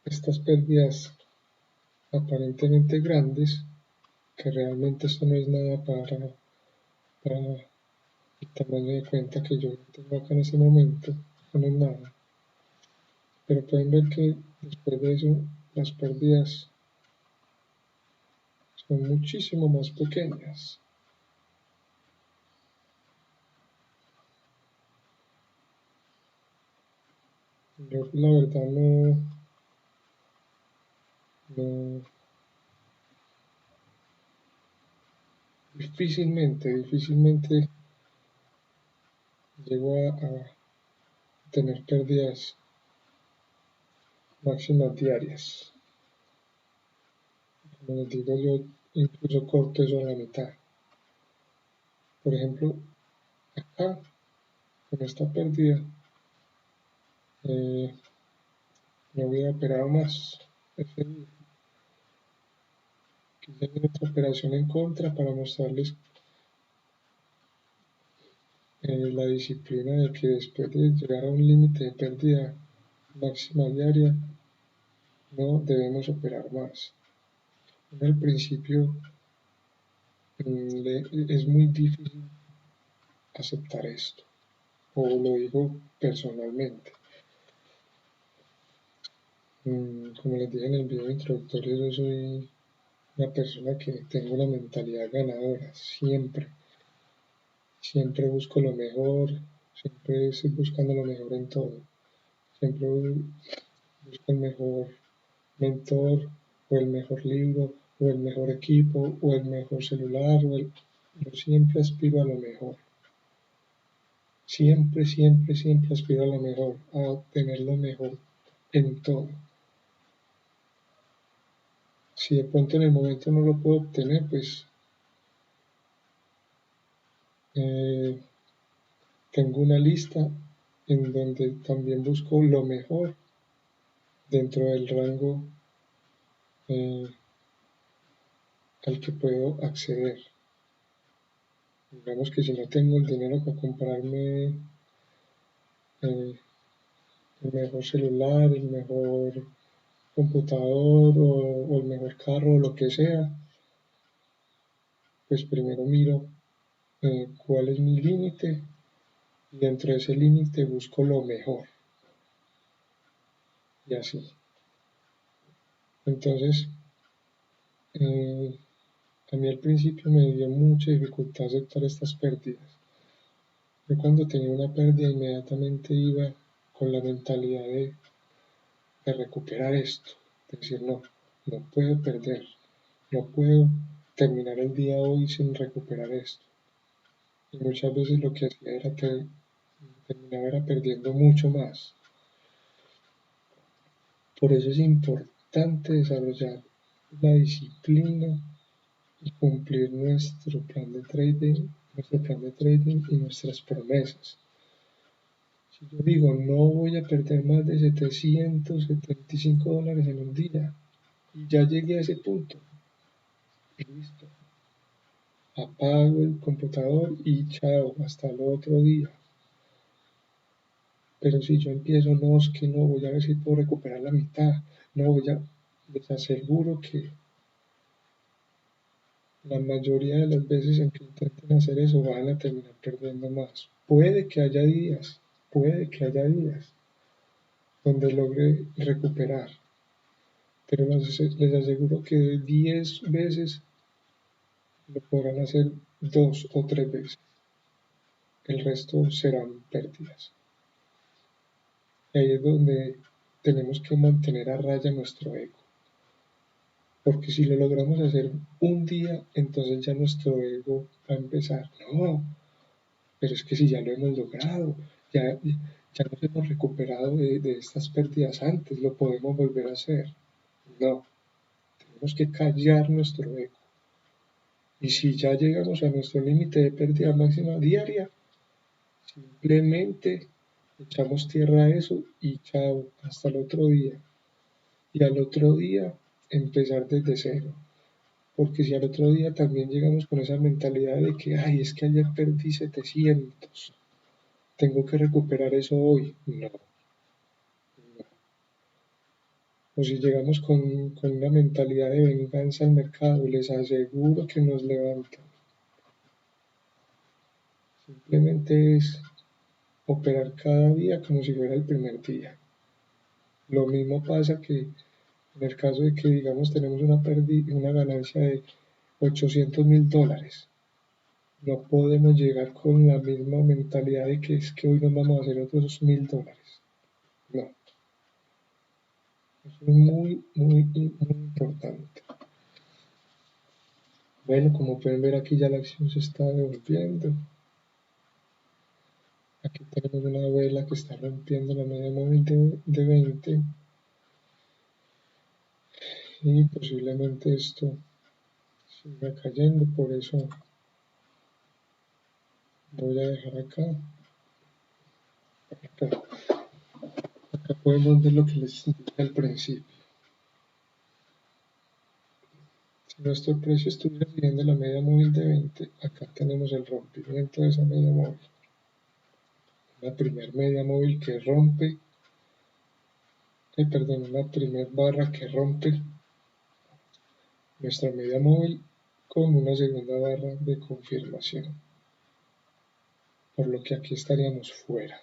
estas pérdidas aparentemente grandes, que realmente esto no es nada para el tamaño de cuenta que yo tengo acá en ese momento, no es nada, pero pueden ver que después de eso las pérdidas son muchísimo más pequeñas. Yo la verdad no difícilmente llego a tener pérdidas máximas diarias. Como les digo, yo incluso corto eso a la mitad. Por ejemplo, acá, con esta pérdida, no voy a operar más. Ese día. Quise hacer otra operación en contra para mostrarles la disciplina de que después de llegar a un límite de pérdida máxima diaria, no debemos operar más. Al principio es muy difícil aceptar esto, o lo digo personalmente. Como les dije en el video introductorio, yo soy una persona que tengo una mentalidad ganadora, siempre busco lo mejor, siempre estoy buscando lo mejor en todo, siempre busco el mejor mentor, o el mejor libro, o el mejor equipo, o el mejor celular, yo siempre aspiro a lo mejor. Siempre aspiro a lo mejor, a obtener lo mejor en todo. Si de pronto en el momento no lo puedo obtener, pues tengo una lista en donde también busco lo mejor dentro del rango eh, al que puedo acceder. Digamos que si no tengo el dinero para comprarme eh, el mejor celular, el mejor computador o el mejor carro o lo que sea, pues primero miro cuál es mi límite y dentro de ese límite busco lo mejor y así. Entonces, a mí al principio me dio mucha dificultad aceptar estas pérdidas. Yo cuando tenía una pérdida inmediatamente iba con la mentalidad de recuperar esto, de decir no puedo perder, no puedo terminar el día hoy sin recuperar esto. Y muchas veces lo que hacía era que terminaba era perdiendo mucho más. Por eso es importante desarrollar la disciplina y cumplir nuestro plan de trading y nuestras promesas. Si yo digo no voy a perder más de $775 en un día y ya llegué a ese punto, y listo, apago el computador y chao, hasta el otro día. Pero si yo empiezo, no, es que no, voy a ver si puedo recuperar la mitad, les aseguro que la mayoría de las veces en que intenten hacer eso van a terminar perdiendo más. Puede que haya días donde logre recuperar, pero les aseguro que de 10 veces lo podrán hacer 2 o 3 veces. El resto serán pérdidas. Y ahí es donde tenemos que mantener a raya nuestro ego. Porque si lo logramos hacer un día, entonces ya nuestro ego va a empezar. No, pero es que si ya lo hemos logrado, ya nos hemos recuperado de estas pérdidas antes, lo podemos volver a hacer. No, tenemos que callar nuestro ego. Y si ya llegamos a nuestro límite de pérdida máxima diaria, simplemente echamos tierra a eso y chao, hasta el otro día. Y al otro día empezar desde cero. Porque si al otro día también llegamos con esa mentalidad de que, ay, es que ayer perdí 700, tengo que recuperar eso hoy. No, no. O si llegamos con una mentalidad de venganza al mercado, les aseguro que nos levantan. Simplemente es operar cada día como si fuera el primer día. Lo mismo pasa que en el caso de que, digamos, tenemos una ganancia de $800.000. No podemos llegar con la misma mentalidad de que es que hoy nos vamos a hacer otros $1.000. No, eso es muy, muy, muy importante. Bueno, como pueden ver aquí ya la acción se está devolviendo. Aquí tenemos una vela que está rompiendo la media móvil de 20 y posiblemente esto siga cayendo, por eso voy a dejar acá. Acá podemos ver lo que les dije al principio. Si nuestro precio estuviera siguiendo la media móvil de 20, acá tenemos el rompimiento de esa media móvil. La primer media móvil que rompe, la primer barra que rompe nuestra media móvil con una segunda barra de confirmación. Por lo que aquí estaríamos fuera.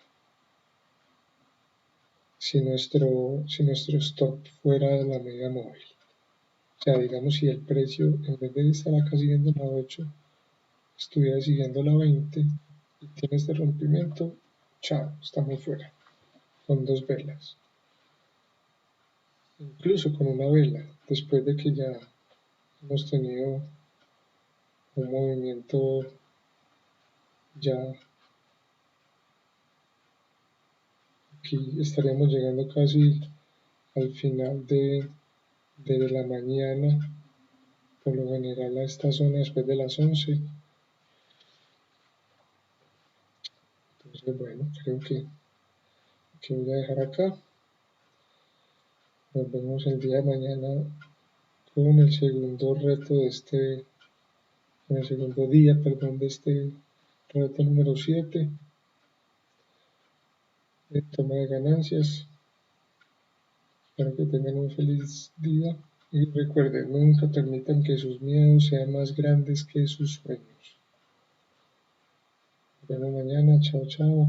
Si nuestro stop fuera de la media móvil. O sea, digamos si el precio, en vez de estar acá siguiendo la 8, estuviera siguiendo la 20 y tiene este rompimiento, chao, estamos fuera, con dos velas. Incluso con una vela, después de que ya hemos tenido un movimiento ya aquí estaríamos llegando casi al final de la mañana, por lo general a esta zona después de las 11. Entonces, bueno, creo que voy a dejar acá. Nos vemos el día de mañana con el segundo reto de en el segundo día, perdón, de este reto número 7 de toma de ganancias. Espero que tengan un feliz día y recuerden, nunca permitan que sus miedos sean más grandes que sus sueños. Nos vemos mañana, chao, chao.